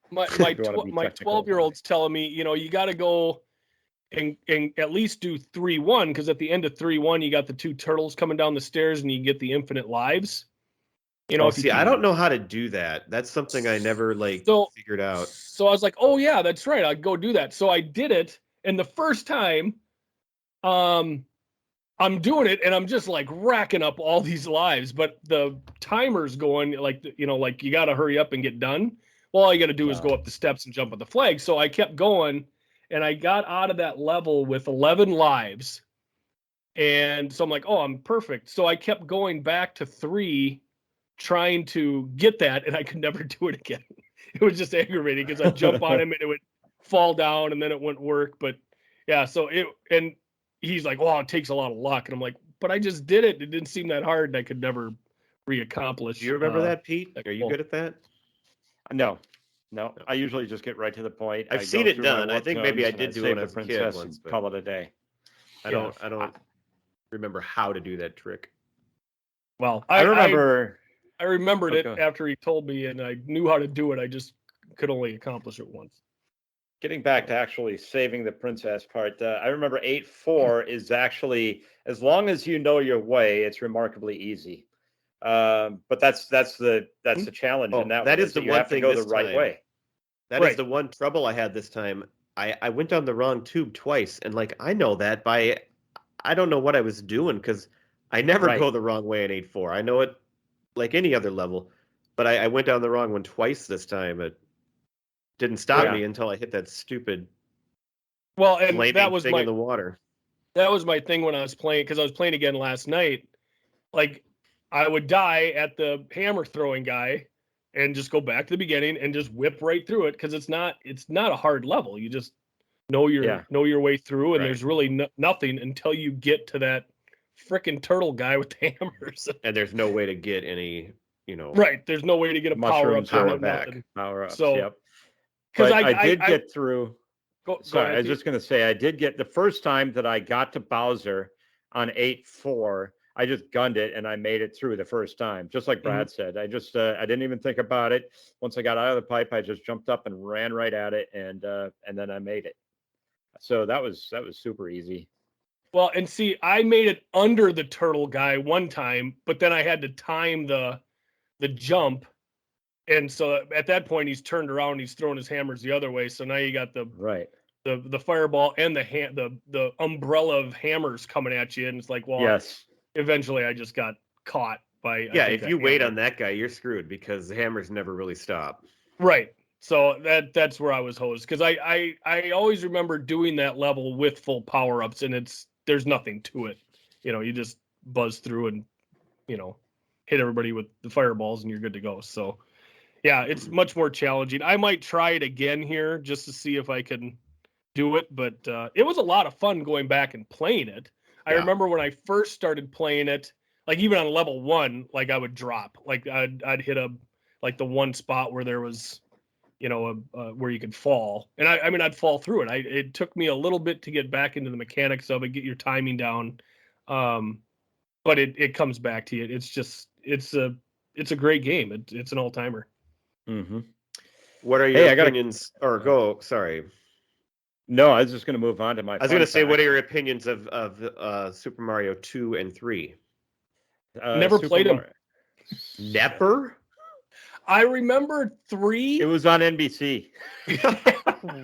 My 12-year-old's telling me, you got to go and at least do 3-1 because at the end of 3-1 you got the 2 turtles coming down the stairs and you get the infinite lives. I don't know how to do that. That's something I never figured out. So I was like, oh yeah, that's right. I'd go do that. So I did it, and the first time, I'm doing it, and I'm just like racking up all these lives, but the timer's going like you got to hurry up and get done. Well, all you got to do is go up the steps and jump on the flag. So I kept going, and I got out of that level with 11 lives. And so I'm like, oh, I'm perfect. So I kept going back to 3, trying to get that, and I could never do it again. It was just aggravating because I'd jump on him and it would fall down and then it wouldn't work. But yeah, and he's like, well, it takes a lot of luck. And I'm like, but I just did it. It didn't seem that hard, and I could never reaccomplish. Do you remember that, Pete? Are you good at that? No. I usually just get right to the point. I've seen it done. I think maybe I did do it when I was a kid once. Call it a day. I don't remember how to do that trick. Well, I remember. I remembered it after he told me, and I knew how to do it. I just could only accomplish it once. Getting back to actually saving the princess part, I remember 8-4 is actually, as long as you know your way, it's remarkably easy. But that's the challenge in that. That is the one thing. Go the right way. That is the one trouble I had this time. I went down the wrong tube twice, and I know that I don't know what I was doing because I never go the wrong way in 8-4. I know it like any other level, but I went down the wrong one twice this time. It didn't stop me until I hit that stupid and that was thing in the water. That was my thing when I was playing, because I was playing again last night. Like, I would die at the hammer throwing guy and just go back to the beginning and just whip right through it, because it's not a hard level. You just know your way through, and there's really nothing until you get to that frickin' turtle guy with the hammers. And there's no way to get any, there's no way to get a power up back. Power up. So, because I did get through. Sorry, I was just going to say, I did get the first time that I got to Bowser on 8-4. I just gunned it and I made it through the first time, just like Brad said. I just I didn't even think about it. Once I got out of the pipe, I just jumped up and ran right at it, and then I made it. So that was super easy. Well, and see, I made it under the turtle guy one time, but then I had to time the jump. And so at that point, he's turned around, he's throwing his hammers the other way. So now you got the fireball and the umbrella of hammers coming at you, and it's like, well, eventually I just got caught by. Yeah, if you wait on that guy, you're screwed because the hammers never really stop. Right. So that's where I was hosed, because I always remember doing that level with full power ups, and there's nothing to it. You just buzz through and hit everybody with the fireballs, and you're good to go. So. Yeah, it's much more challenging. I might try it again here just to see if I can do it, but it was a lot of fun going back and playing it. I remember when I first started playing it, like even on level 1, like I would drop, like I'd hit the one spot where there was, where you could fall, and I'd fall through it. It took me a little bit to get back into the mechanics of it, get your timing down, but it comes back to you. It's a great game. It's an all timer. Mm-hmm. What are your opinions? Or go, sorry. No, I was just going to move on to my. I was going to say, what are your opinions of Super Mario 2 and 3? Never played them. Never? I remember 3. It was on NBC.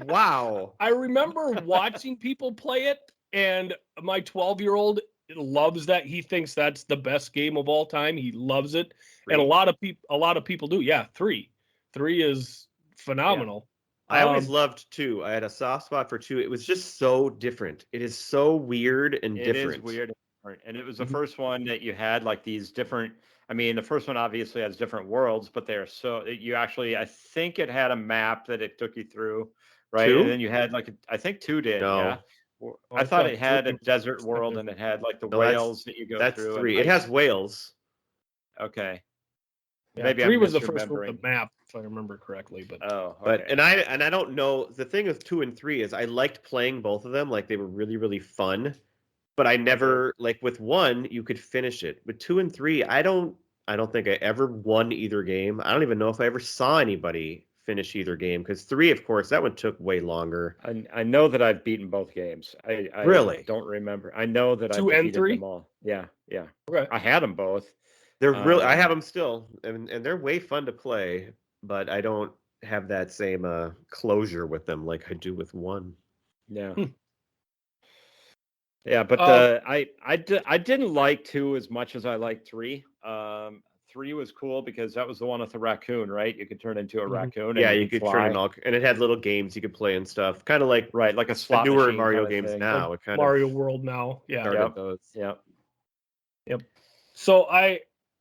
Wow. I remember watching people play it, and my 12-year-old loves that. He thinks that's the best game of all time. He loves it. 3. And a lot of people do. Yeah, 3. 3 is phenomenal. Yeah. I always loved 2. I had a soft spot for 2. It was just so different. It is so weird and different. It is weird. And it was the first one that you had like these different. I mean, the first one obviously has different worlds, but they're you actually. I think it had a map that it took you through, right? 2? And then you had like I think 2 did. No. Yeah. I thought it had a desert world and it had like the whales that you go through. That's 3. And, it has whales. Okay. Yeah, maybe 3 I'm was the first one misremembering. with the map, if I remember correctly. But okay. But and I don't know. The thing with 2 and 3 is I liked playing both of them. Like they were really, really fun. But I never like with 1 you could finish it. With 2 and 3, I don't think I ever won either game. I don't even know if I ever saw anybody finish either game, because 3, of course, that one took way longer. I know that I've beaten both games. I Really don't remember. I know that 2 I've and defeated 3? them all. Yeah. Okay. I had them both. They're really I have them still, and they're way fun to play, but I don't have that same closure with them like I do with 1. Yeah. Yeah, but I didn't like 2 as much as I liked 3. 3 was cool because that was the one with the raccoon, right? You could turn into a raccoon. Yeah, and you could fly. turn in all, and it had little games you could play and stuff, kind of like like a slot the newer machine Mario kind of games thing. now. It kind Mario of World now. Yeah. started those. Yep. So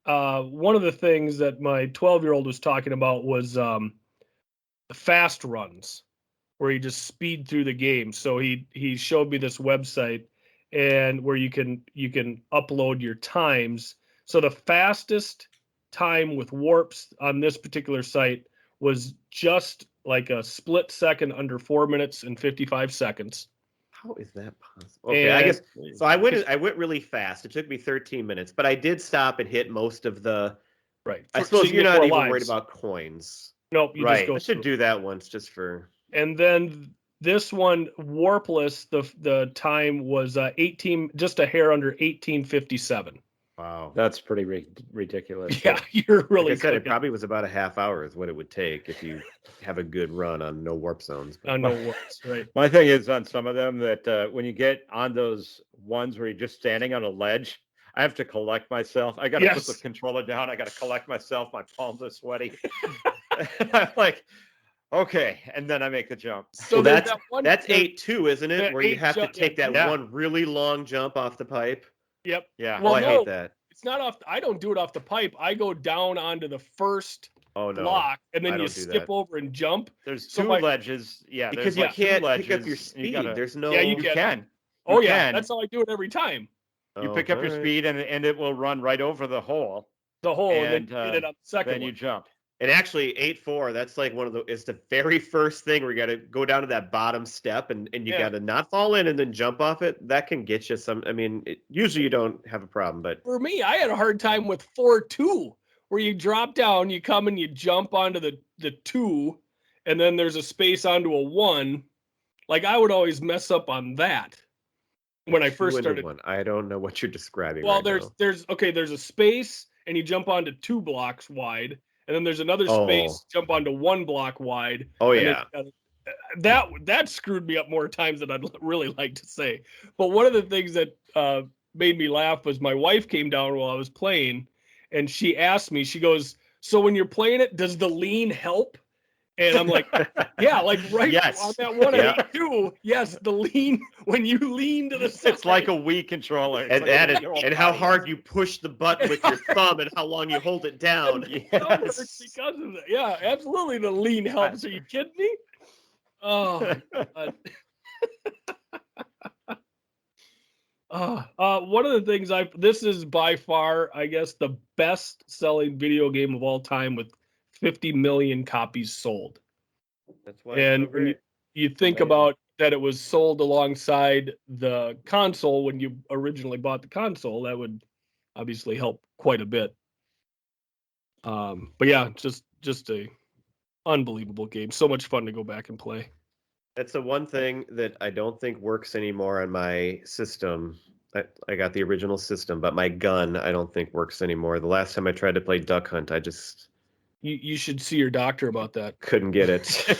one of the things that my 12-year-old was talking about was fast runs, where you just speed through the game. So he showed me this website, and where you can upload your times. So the fastest time with warps on this particular site was just like a split second under 4 minutes and 55 seconds. How is that possible? Okay, I guess so. I went really fast. It took me 13 minutes, but I did stop and hit most of the. Right. I suppose so you're not even lives. worried about coins. Nope. You just go. I should do that once just for. And then this one, warpless, the time was 18, just a hair under 1857. Wow, that's pretty ridiculous. Yeah, you're really. Like I said, it probably was about a half hour is what it would take if you have a good run on no warp zones. On no warps, right? My thing is on some of them that when you get on those ones where you're just standing on a ledge, I have to collect myself. I got to put the controller down. I got to collect myself. My palms are sweaty. I'm like, okay, and then I make the jump. So that's 8-2, isn't it? Where you have to take that one really long jump off the pipe. Yep. Yeah. Well, I hate that. It's not off. I don't do it off the pipe. I go down onto the first block, and then you skip over and jump. There's two ledges. Yeah. Because you can't pick up your speed. There's no. Yeah, you can. Oh yeah, that's how I do it every time. You pick up your speed, and it will run right over the hole. And then get it on the second. Then you jump. And actually, 8-4, that's like it's the very first thing where you got to go down to that bottom step and you got to not fall in and then jump off it. That can get you some. I mean, usually you don't have a problem, but for me, I had a hard time with 4-2, where you drop down, you come and you jump onto the 2, and then there's a space onto a 1. Like I would always mess up on that when I first started. I don't know what you're describing. Well, there's a space, and you jump onto 2 blocks wide. And then there's another space, jump onto 1 block wide. Oh, yeah. That screwed me up more times than I'd really like to say. But one of the things that made me laugh was my wife came down while I was playing, and she asked me, she goes, so when you're playing it, does the lean help? And I'm like, yeah, like on that 182, yes, the lean, when you lean to the side. It's like a Wii controller. And how hard you push the button with your thumb and how long you hold it down. Because of that. Yeah, absolutely the lean helps. Are you kidding me? Oh, one of the things this is by far, I guess, the best-selling video game of all time with 50 million copies sold. That's why. And when you think about that, it was sold alongside the console when you originally bought the console, that would obviously help quite a bit. But yeah, just a Unbelievable game. So much fun to go back and play. That's the one thing that I don't think works anymore on my system. I got the original system, but my gun I don't think works anymore. The last time I tried to play Duck Hunt, I just You should see your doctor about that. couldn't get it. You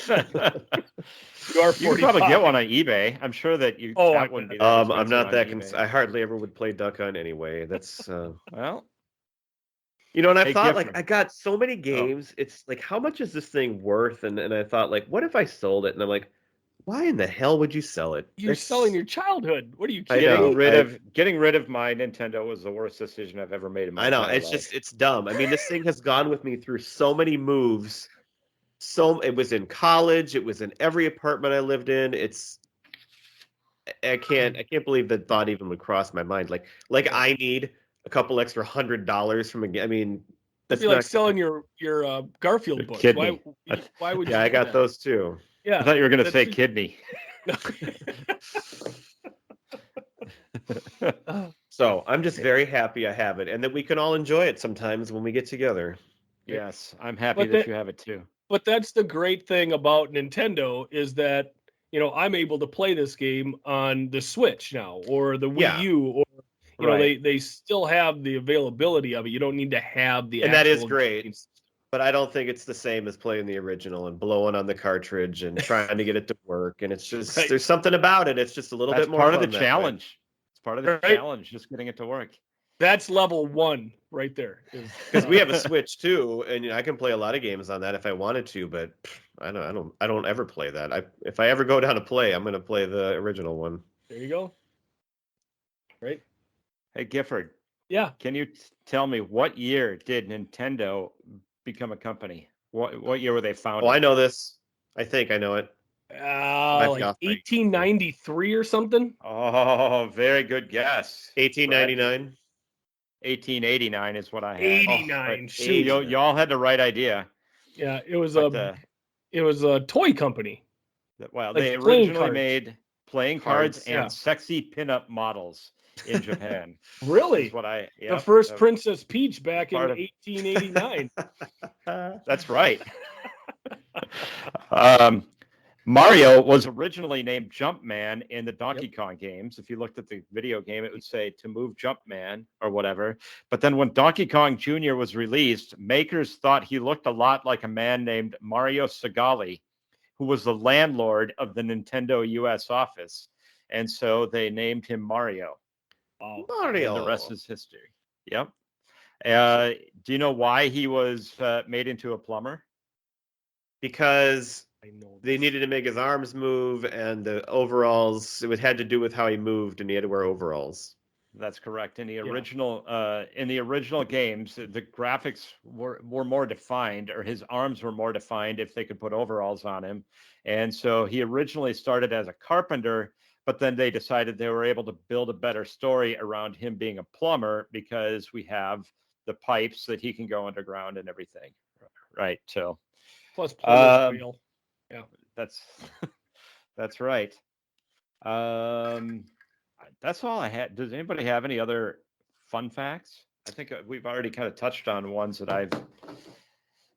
could probably get one on eBay. I'm sure that that wouldn't be that I'm expensive not on that. eBay. I hardly ever would play Duck Hunt anyway. That's Well, and I Hey, thought Gifford. I got so many games. It's like, how much is this thing worth? And I thought, like, what if I sold it? And I'm like, why in the hell would you sell it? You're selling your childhood. What are you I kidding? know. Getting rid of my Nintendo was the worst decision I've ever made in my I know. entire It's life. just, it's dumb. I mean, this thing has gone with me through so many moves. It was in college. It was in every apartment I lived in. I can't believe that thought even would cross my mind. Like I need a couple extra $100 from a. I mean, That'd be like selling your Garfield books. Kidney. Why would you? Yeah, I got that? those too. Yeah, I thought you were going to say kidney. So I'm just very happy I have it, and that we can all enjoy it sometimes when we get together. Yes, I'm happy that you have it too. But that's the great thing about Nintendo is that I'm able to play this game on the Switch now or the Wii U, or they still have the availability of it. You don't need to have the. And that is great. But I don't think it's the same as playing the original and blowing on the cartridge and trying to get it to work. And it's just there's something about it. It's just a little bit more part fun of the challenge. It's part of the challenge, just getting it to work. That's level 1 right there. Because we have a Switch too, and I can play a lot of games on that if I wanted to. But I don't ever play that. If I ever go down to play, I'm going to play the original one. There you go. Right. Hey Gifford. Yeah. Can you tell me what year did Nintendo become a company? What year were they founded? Oh, I know this. I think I know it. Like 1893 or something. Oh, very good guess. 1899. 1889 is what I had. 89. You all had the right idea. Yeah, it was a toy company. Well, like they originally made playing cards and sexy pinup models in Japan. Really? The first Princess Peach back in 1889. That's right. Mario was originally named Jumpman in the Donkey Kong games. If you looked at the video game, it would say to move Jumpman or whatever. But then when Donkey Kong Jr. was released, makers thought he looked a lot like a man named Mario Segali, who was the landlord of the Nintendo US office. And so they named him Mario. Mario. And the rest is history. Yep. Do you know why he was made into a plumber? Because they needed to make his arms move, and the overalls. It had to do with how he moved, and he had to wear overalls. That's correct. In the original, games, the graphics were more defined, or his arms were more defined if they could put overalls on him. And so he originally started as a carpenter, but then they decided they were able to build a better story around him being a plumber because we have the pipes that he can go underground and everything. Right. So plus plumber's wheel. Yeah, that's right. That's all I had. Does anybody have any other fun facts? I think we've already kind of touched on ones that I've.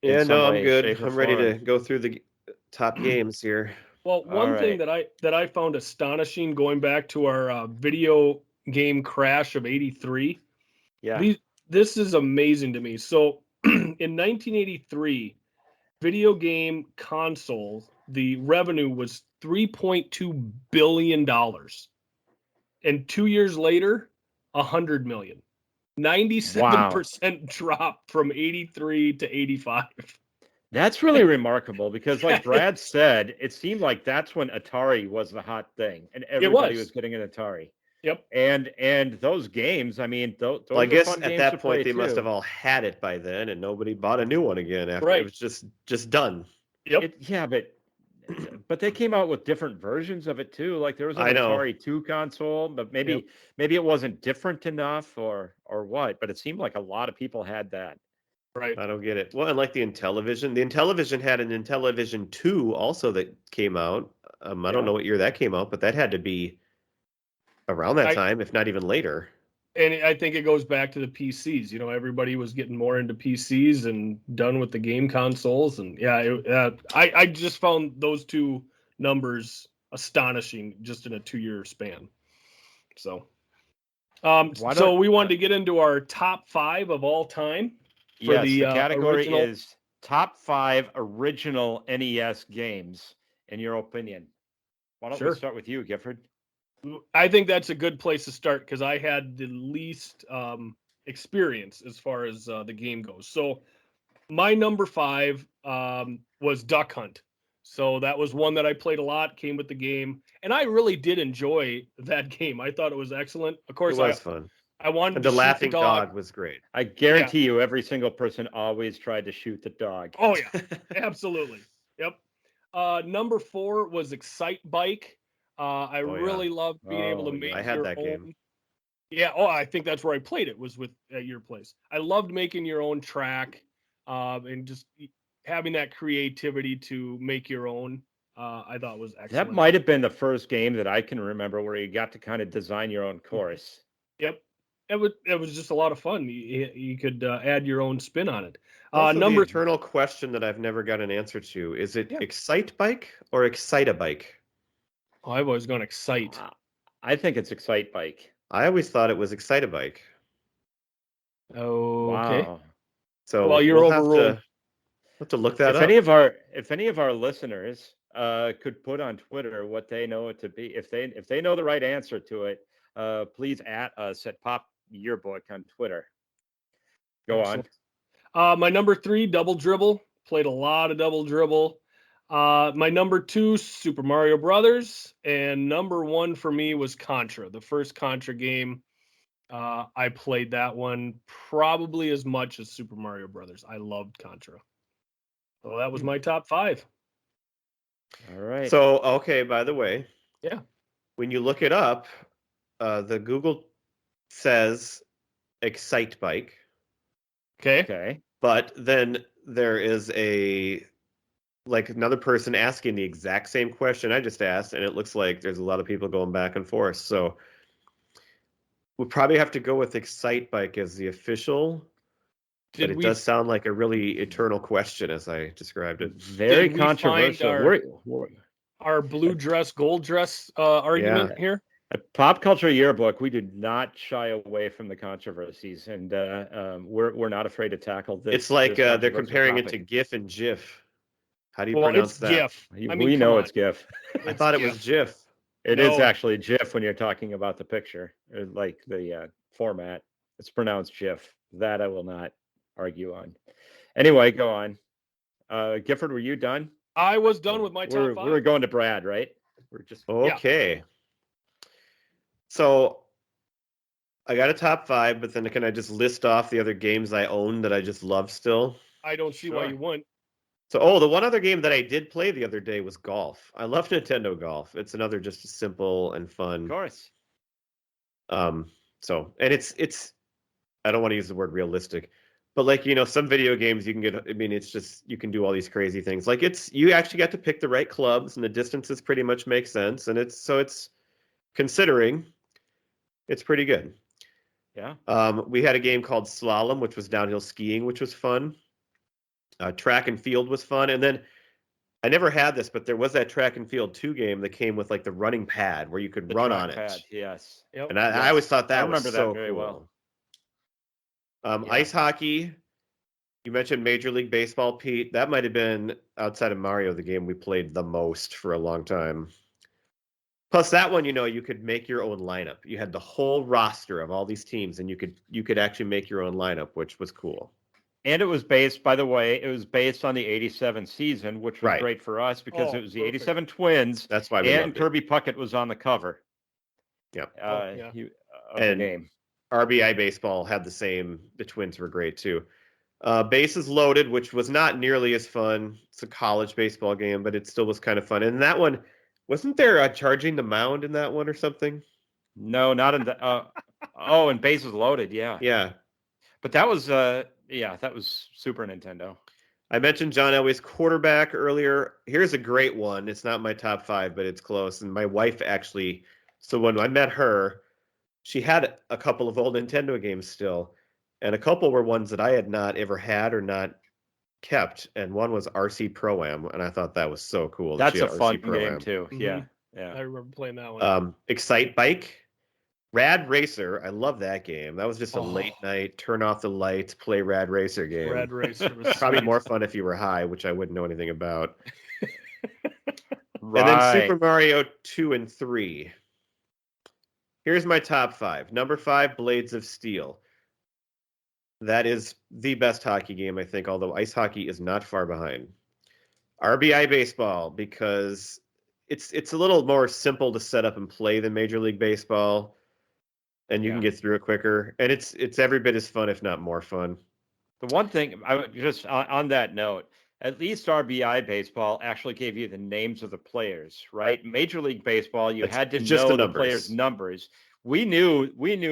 Yeah, no, I'm good. I'm ready to go through the top games here. Well, one thing that I found astonishing going back to our video game crash of '83. Yeah, this is amazing to me. So, in 1983. Video game consoles, the revenue was $3.2 billion. And 2 years later, $100 million. 97% drop from 83 to 85. That's really remarkable because, like Brad said, it seemed like that's when Atari was the hot thing and everybody was getting an Atari. Yep. And those games, I mean, those I guess at that point they must have all had it by then, and nobody bought a new one again after it was just done. Yep. But they came out with different versions of it too. Like there was an Atari 2 console, but maybe it wasn't different enough or what. But it seemed like a lot of people had that. Right. I don't get it. Well, and like the Intellivision had an Intellivision 2 also that came out. I don't know what year that came out, but that had to be around that time, if not even later. And I think it goes back to the PCs. You know, everybody was getting more into PCs and done with the game consoles. And I just found those two numbers astonishing just in a 2-year span. So, so we wanted to get into our top 5 of all time. Yes, the category original... is top 5 original NES games, in your opinion. Why don't we start with you, Gifford? I think that's a good place to start because I had the least experience as far as the game goes. So my number 5 was Duck Hunt. So that was one that I played a lot, came with the game, and I really did enjoy that game. I thought it was excellent. Of course, it was fun. I wanted and to the shoot laughing the dog. was great. I guarantee you, every single person always tried to shoot the dog. Oh yeah, absolutely. Yep. Number 4 was Excite Bike. I really loved being able to make I had your that own. game. Yeah. I think that's where I played it, was at your place. I loved making your own track, and just having that creativity to make your own. I thought was excellent. That might have been the first game that I can remember where you got to kind of design your own course. Yep. It was just a lot of fun. You could add your own spin on it. Also, the eternal question that I've never got an answer to, is it Excite Bike or Excita Bike? Oh, I've always gone Excite. I think it's Excite Bike. I always thought it was Excita Bike. Oh, okay. Wow. So well, you're overruled. Have to look that up. If any of our listeners could put on Twitter what they know it to be, if they know the right answer to it, please at us at Pop Yearbook on Twitter. Go on. My number 3, Double Dribble. Played a lot of Double Dribble. My number 2, Super Mario Brothers, and number 1 for me was Contra, the first Contra game. I played that one probably as much as Super Mario Brothers. I loved Contra. So that was my top 5. All right. So, okay, by the way, when you look it up, the Google says Excite Bike. Okay. But then there is another person asking the exact same question I just asked, and it looks like there's a lot of people going back and forth. So we'll probably have to go with Excite Bike as the official. But it does sound like a really eternal question as I described it. Very controversial. Our blue dress, gold dress argument here? At Pop Culture Yearbook, we do not shy away from the controversies, and we're not afraid to tackle this. It's like they're comparing it to GIF and GIF. How do you pronounce it's that? GIF. We know it's GIF. I thought it was GIF. It is actually GIF when you're talking about the picture, like the format. It's pronounced GIF. That I will not argue on. Anyway, go on. Gifford, were you done? I was done with my top 5. We were going to Brad, right? We're just okay. Yeah. So I got a top 5, but then can I just list off the other games I own that I just love still? I don't see why you wouldn't. So, the one other game that I did play the other day was golf. I love Nintendo Golf. It's another just simple and fun. Of course. So, and it's I don't want to use the word realistic, but some video games you can get, it's just, you can do all these crazy things. Like you actually got to pick the right clubs and the distances pretty much make sense. And it's considering it's pretty good. Yeah. We had a game called Slalom, which was downhill skiing, which was fun. Track and field was fun. And then I never had this, but there was that Track and Field 2 game that came with the running pad where you could run on it. Yes. Yep. And I always thought that was so very cool. Ice hockey. You mentioned Major League Baseball, Pete. That might have been, outside of Mario, the game we played the most for a long time. Plus that one, you could make your own lineup. You had the whole roster of all these teams, and you could actually make your own lineup, which was cool. And it was based, by the way, on the 87 season, which was great for us because it was the 87 Twins. That's why we loved it. Kirby Puckett was on the cover. Yep. And the game. RBI Baseball had the same. The Twins were great too. Bases Loaded, which was not nearly as fun. It's a college baseball game, but it still was kind of fun. And that one, wasn't there Charging the Mound in that one or something? No, not in the. And Bases Loaded, yeah. Yeah. But that was that was Super Nintendo. I mentioned John Elway's Quarterback earlier. Here's a great one. It's not my top 5, but it's close. And my wife actually, so when I met her, she had a couple of old Nintendo games still, and a couple were ones that I had not ever had or not kept, and one was RC Pro-Am, and I thought that was so cool that she That's a had fun RC game Pro-Am. too. Yeah, yeah. I remember playing that one. Excite Bike, Rad Racer. I love that game. That was just a late night, turn off the lights, play Rad Racer game. Rad Racer was Probably sweet. more fun if you were high, which I wouldn't know anything about. Right. And then Super Mario 2 and 3. Here's my top 5. Number 5, Blades of Steel. That is the best hockey game, I think, although ice hockey is not far behind. RBI Baseball, because it's a little more simple to set up and play than Major League Baseball, and you can get through it quicker. And it's every bit as fun, if not more fun. The one thing, I would just on that note, at least RBI Baseball actually gave you the names of the players, right? Major League Baseball, you had to just know the the players' numbers. We knew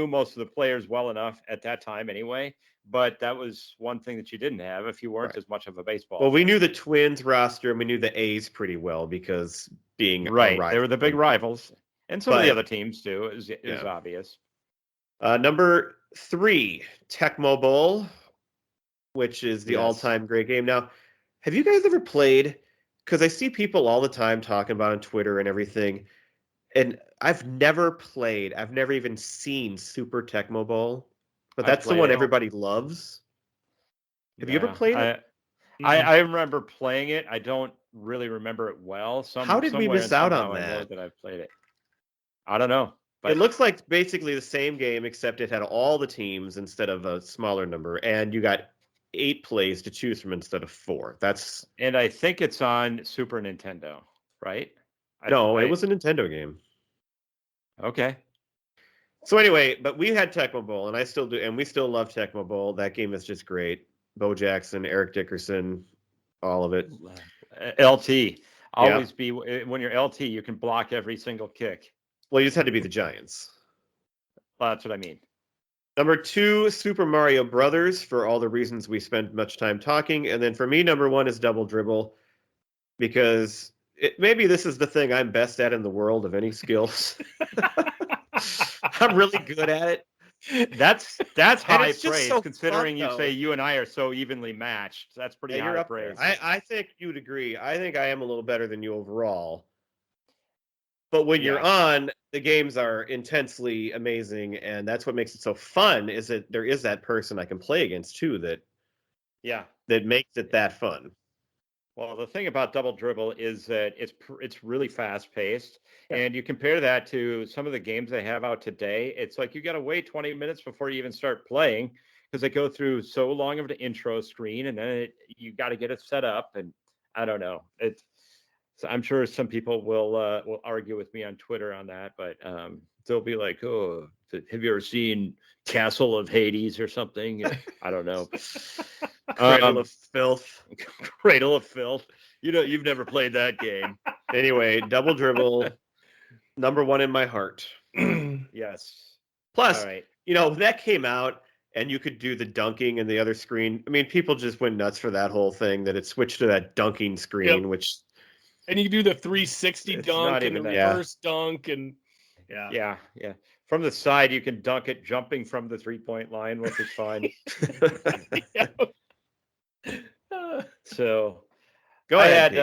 most of the players well enough at that time anyway, but that was one thing that you didn't have if you weren't as much of a baseball Well, we fan. knew the Twins roster and we knew the A's pretty well because being right, they were the big rivals, and some of the other teams too. Is obvious. Number 3, Tecmo Bowl, which is the all-time great game. Now, have you guys ever played? Because I see people all the time talking about it on Twitter and everything, and I've never played. I've never even seen Super Tecmo Bowl, but that's the one everybody loves. Have you ever played it? I remember playing it. I don't really remember it well. How did we miss out on I know that? that I've played it. I don't know. But it looks like basically the same game, except it had all the teams instead of a smaller number, and you got 8 plays to choose from instead of 4. And I think it's on Super Nintendo, right? It was a Nintendo game. Okay. So anyway, but we had Tecmo Bowl, and I still do, and we still love Tecmo Bowl. That game is just great. Bo Jackson, Eric Dickerson, all of it. LT. Always be, when you're LT, you can block every single kick. Well, you just had to be the Giants. Well, that's what I mean. Number 2, Super Mario Brothers, for all the reasons we spent much time talking. And then for me, number 1 is Double Dribble, because maybe this is the thing I'm best at in the world of any skills. I'm really good at it. That's high praise, so considering fun, you say you and I are so evenly matched. That's pretty high praise. I think you'd agree. I think I am a little better than you overall. But when you're on, the games are intensely amazing, and that's what makes it so fun, is that there is that person I can play against, too, that makes it that fun. Well, the thing about Double Dribble is that it's really fast paced, and you compare that to some of the games they have out today. It's like you got to wait 20 minutes before you even start playing because they go through so long of the intro screen, and then you got to get it set up. And I don't know. So I'm sure some people will argue with me on Twitter on that, but they'll be like, "Oh, have you ever seen Castle of Hades or something?" I don't know. Cradle of Filth. Cradle of Filth. You've never played that game. Anyway, Double Dribble, number 1 in my heart. Yes. Plus, when that came out and you could do the dunking and the other screen, I mean, people just went nuts for that whole thing, that it switched to that dunking screen, which... And you can do the 360 dunk and the reverse dunk, and yeah. From the side, you can dunk it jumping from the 3-point line, which is fine. So, go ahead.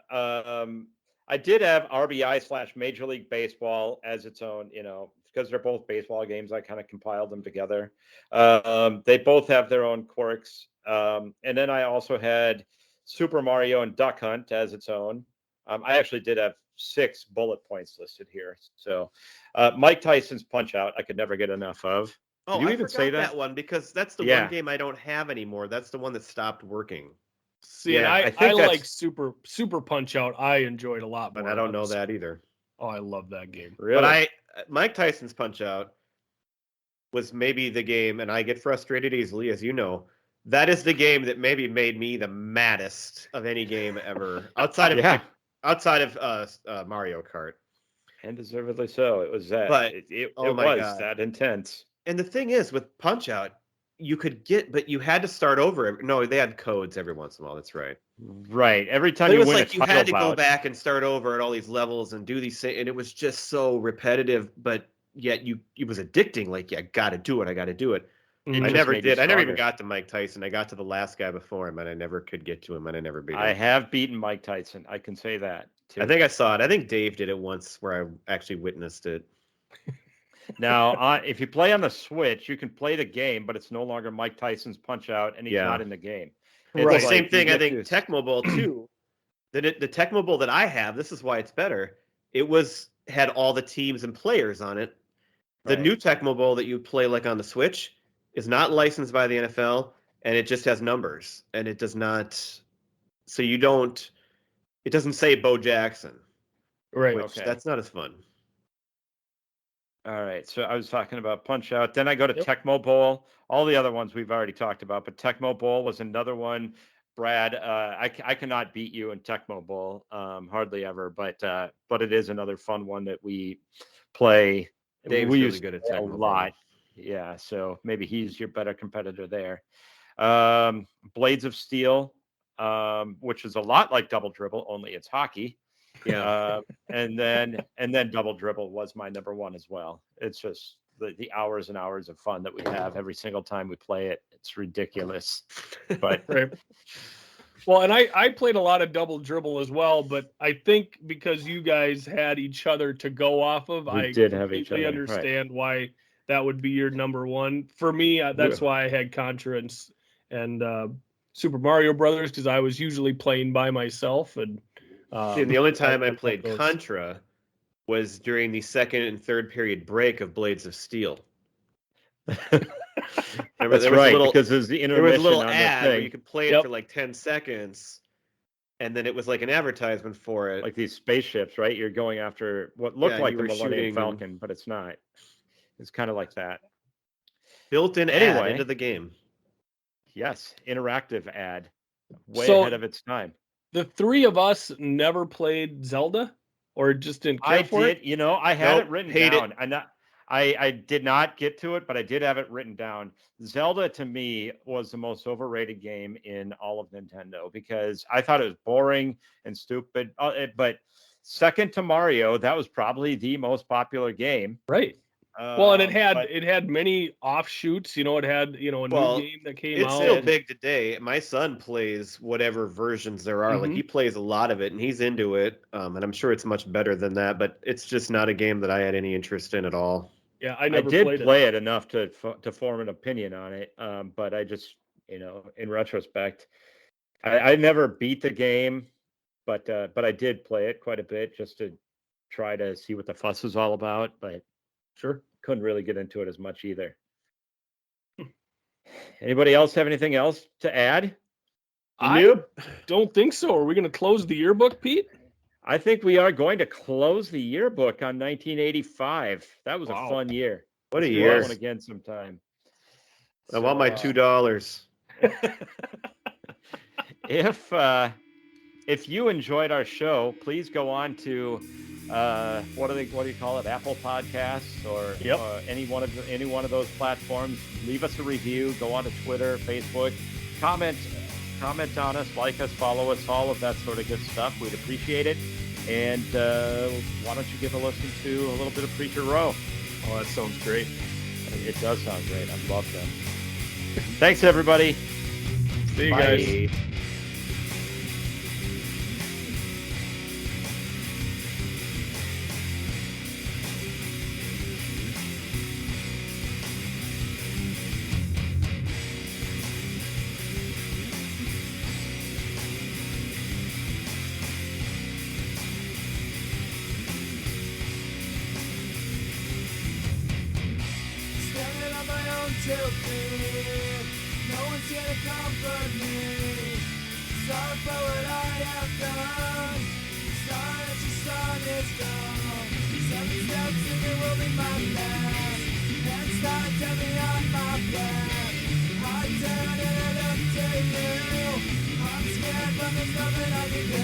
I did have RBI/Major League Baseball as its own, because they're both baseball games. I kind of compiled them together. They both have their own quirks. And then I also had Super Mario and Duck Hunt as its own. I actually did have 6 bullet points listed here. So, Mike Tyson's Punch Out, I could never get enough of. Oh, Did you I even forgot say that one, because that's the one game I don't have anymore. That's the one that stopped working. See, I like Super Punch Out. I enjoyed a lot more. But I don't know that either. Oh, I love that game. Really? But Mike Tyson's Punch Out was maybe the game, and I get frustrated easily, as you know. That is the game that maybe made me the maddest of any game ever, outside of Mario Kart. And deservedly so. It was that. But it was that intense. And the thing is, with Punch Out, you could but you had to start over. No, they had codes every once in a while. That's right. Right. Every time you win a title bout, you had to go back and start over at all these levels and do these things, and it was just so repetitive. But yet it was addicting. Like, yeah, I got to do it. I got to do it. It I just never made you did. I never even stronger. got to Mike Tyson. I got to the last guy before him, and I never could get to him, and I never beat him. I have beaten Mike Tyson. I can say that too. I think I saw it. I think Dave did it once where I actually witnessed it. Now, if you play on the Switch, you can play the game, but it's no longer Mike Tyson's Punch Out, and he's Yeah. not in the game. Right. Well, It's same like thing. you I get think to- Tecmo Bowl too. The Tecmo Bowl that I have, this is why it's better. It had all the teams and players on it. The Right. new Tecmo Bowl that you play like on the Switch is not licensed by the NFL, and it just has numbers, and it does not. So you don't. It doesn't say Bo Jackson, Right. which Okay. that's not as fun. All right. So I was talking about Punch Out. Then I go to Yep. Tecmo Bowl. All the other ones we've already talked about, but Tecmo Bowl was another one. Brad, I cannot beat you in Tecmo Bowl, hardly ever, but it is another fun one that we play. Dave's we really used good at to play Tecmo a Bowl. lot. Yeah, so maybe he's your better competitor there. Blades of Steel, which is a lot like Double Dribble, only it's hockey. Yeah. And then Double Dribble was my number one as well. It's just the hours and hours of fun that we have every single time we play it. It's ridiculous. But Right. Well, and I played a lot of Double Dribble as well, but I think because you guys had each other to go off of, We I did have each completely other, right. understand why that would be your number one. For me, that's Yeah. why I had Contra and Super Mario Brothers, because I was usually playing by myself. And the only time I love played those. Contra was during the second and third period break of Blades of Steel. Remember, that's right, because there's the there was a intermission little on ad the where thing, you could play it Yep. for like 10 seconds, and then it was like an advertisement for it. like these spaceships, right? You're going after what looked Yeah, like you the were Millennium shooting and- Falcon, but it's not. It's kind of like that. Built-in ad Anyway. into the game. Yes, interactive ad, way So- ahead of its time. The three of us never played Zelda, or just didn't care I for did, it. I had Nope, it written hate it. down. I did not get to it, but I did have it written down. Zelda to me was the most overrated game in all of Nintendo because I thought it was boring and stupid. But second to Mario, that was probably the most popular game. Right. Well, and But it had many offshoots. It had a Well, new game that came It's out. still big today. My son plays whatever versions there are. Like Mhm. he plays a lot of it, and he's into it. And I'm sure it's much better than that. But it's just not a game that I had any interest in at all. Yeah, I I never did played play it enough to form an opinion on it. But I just, in retrospect, I never beat the game, but I did play it quite a bit just to try to see what the fuss was all about. But Sure. couldn't really get into it as much either. Anybody else have anything else to add? I Nope. don't think so. Are we going to close the yearbook, Pete? I think we are going to close the yearbook on 1985. That was Wow. a fun year. What a Let's do year. that one again sometime. I want my $2. If you enjoyed our show, please go on to what do you call it? Apple Podcasts or Yep. any one of those platforms. Leave us a review. Go on to Twitter, Facebook, comment on us, like us, follow us, all of that sort of good stuff. We'd appreciate it. And why don't you give a listen to a little bit of Preacher Row? Oh, that sounds great. It does sound great. I love them. Thanks, everybody. See you Bye. guys. Standing on my own 2 feet. No one's here to comfort me. Sorry for what I have done. Sorry that your son is gone. 7 steps and it will be my last. And start to me on my back. I turn and I look to you. I'm scared but there's nothing I can do.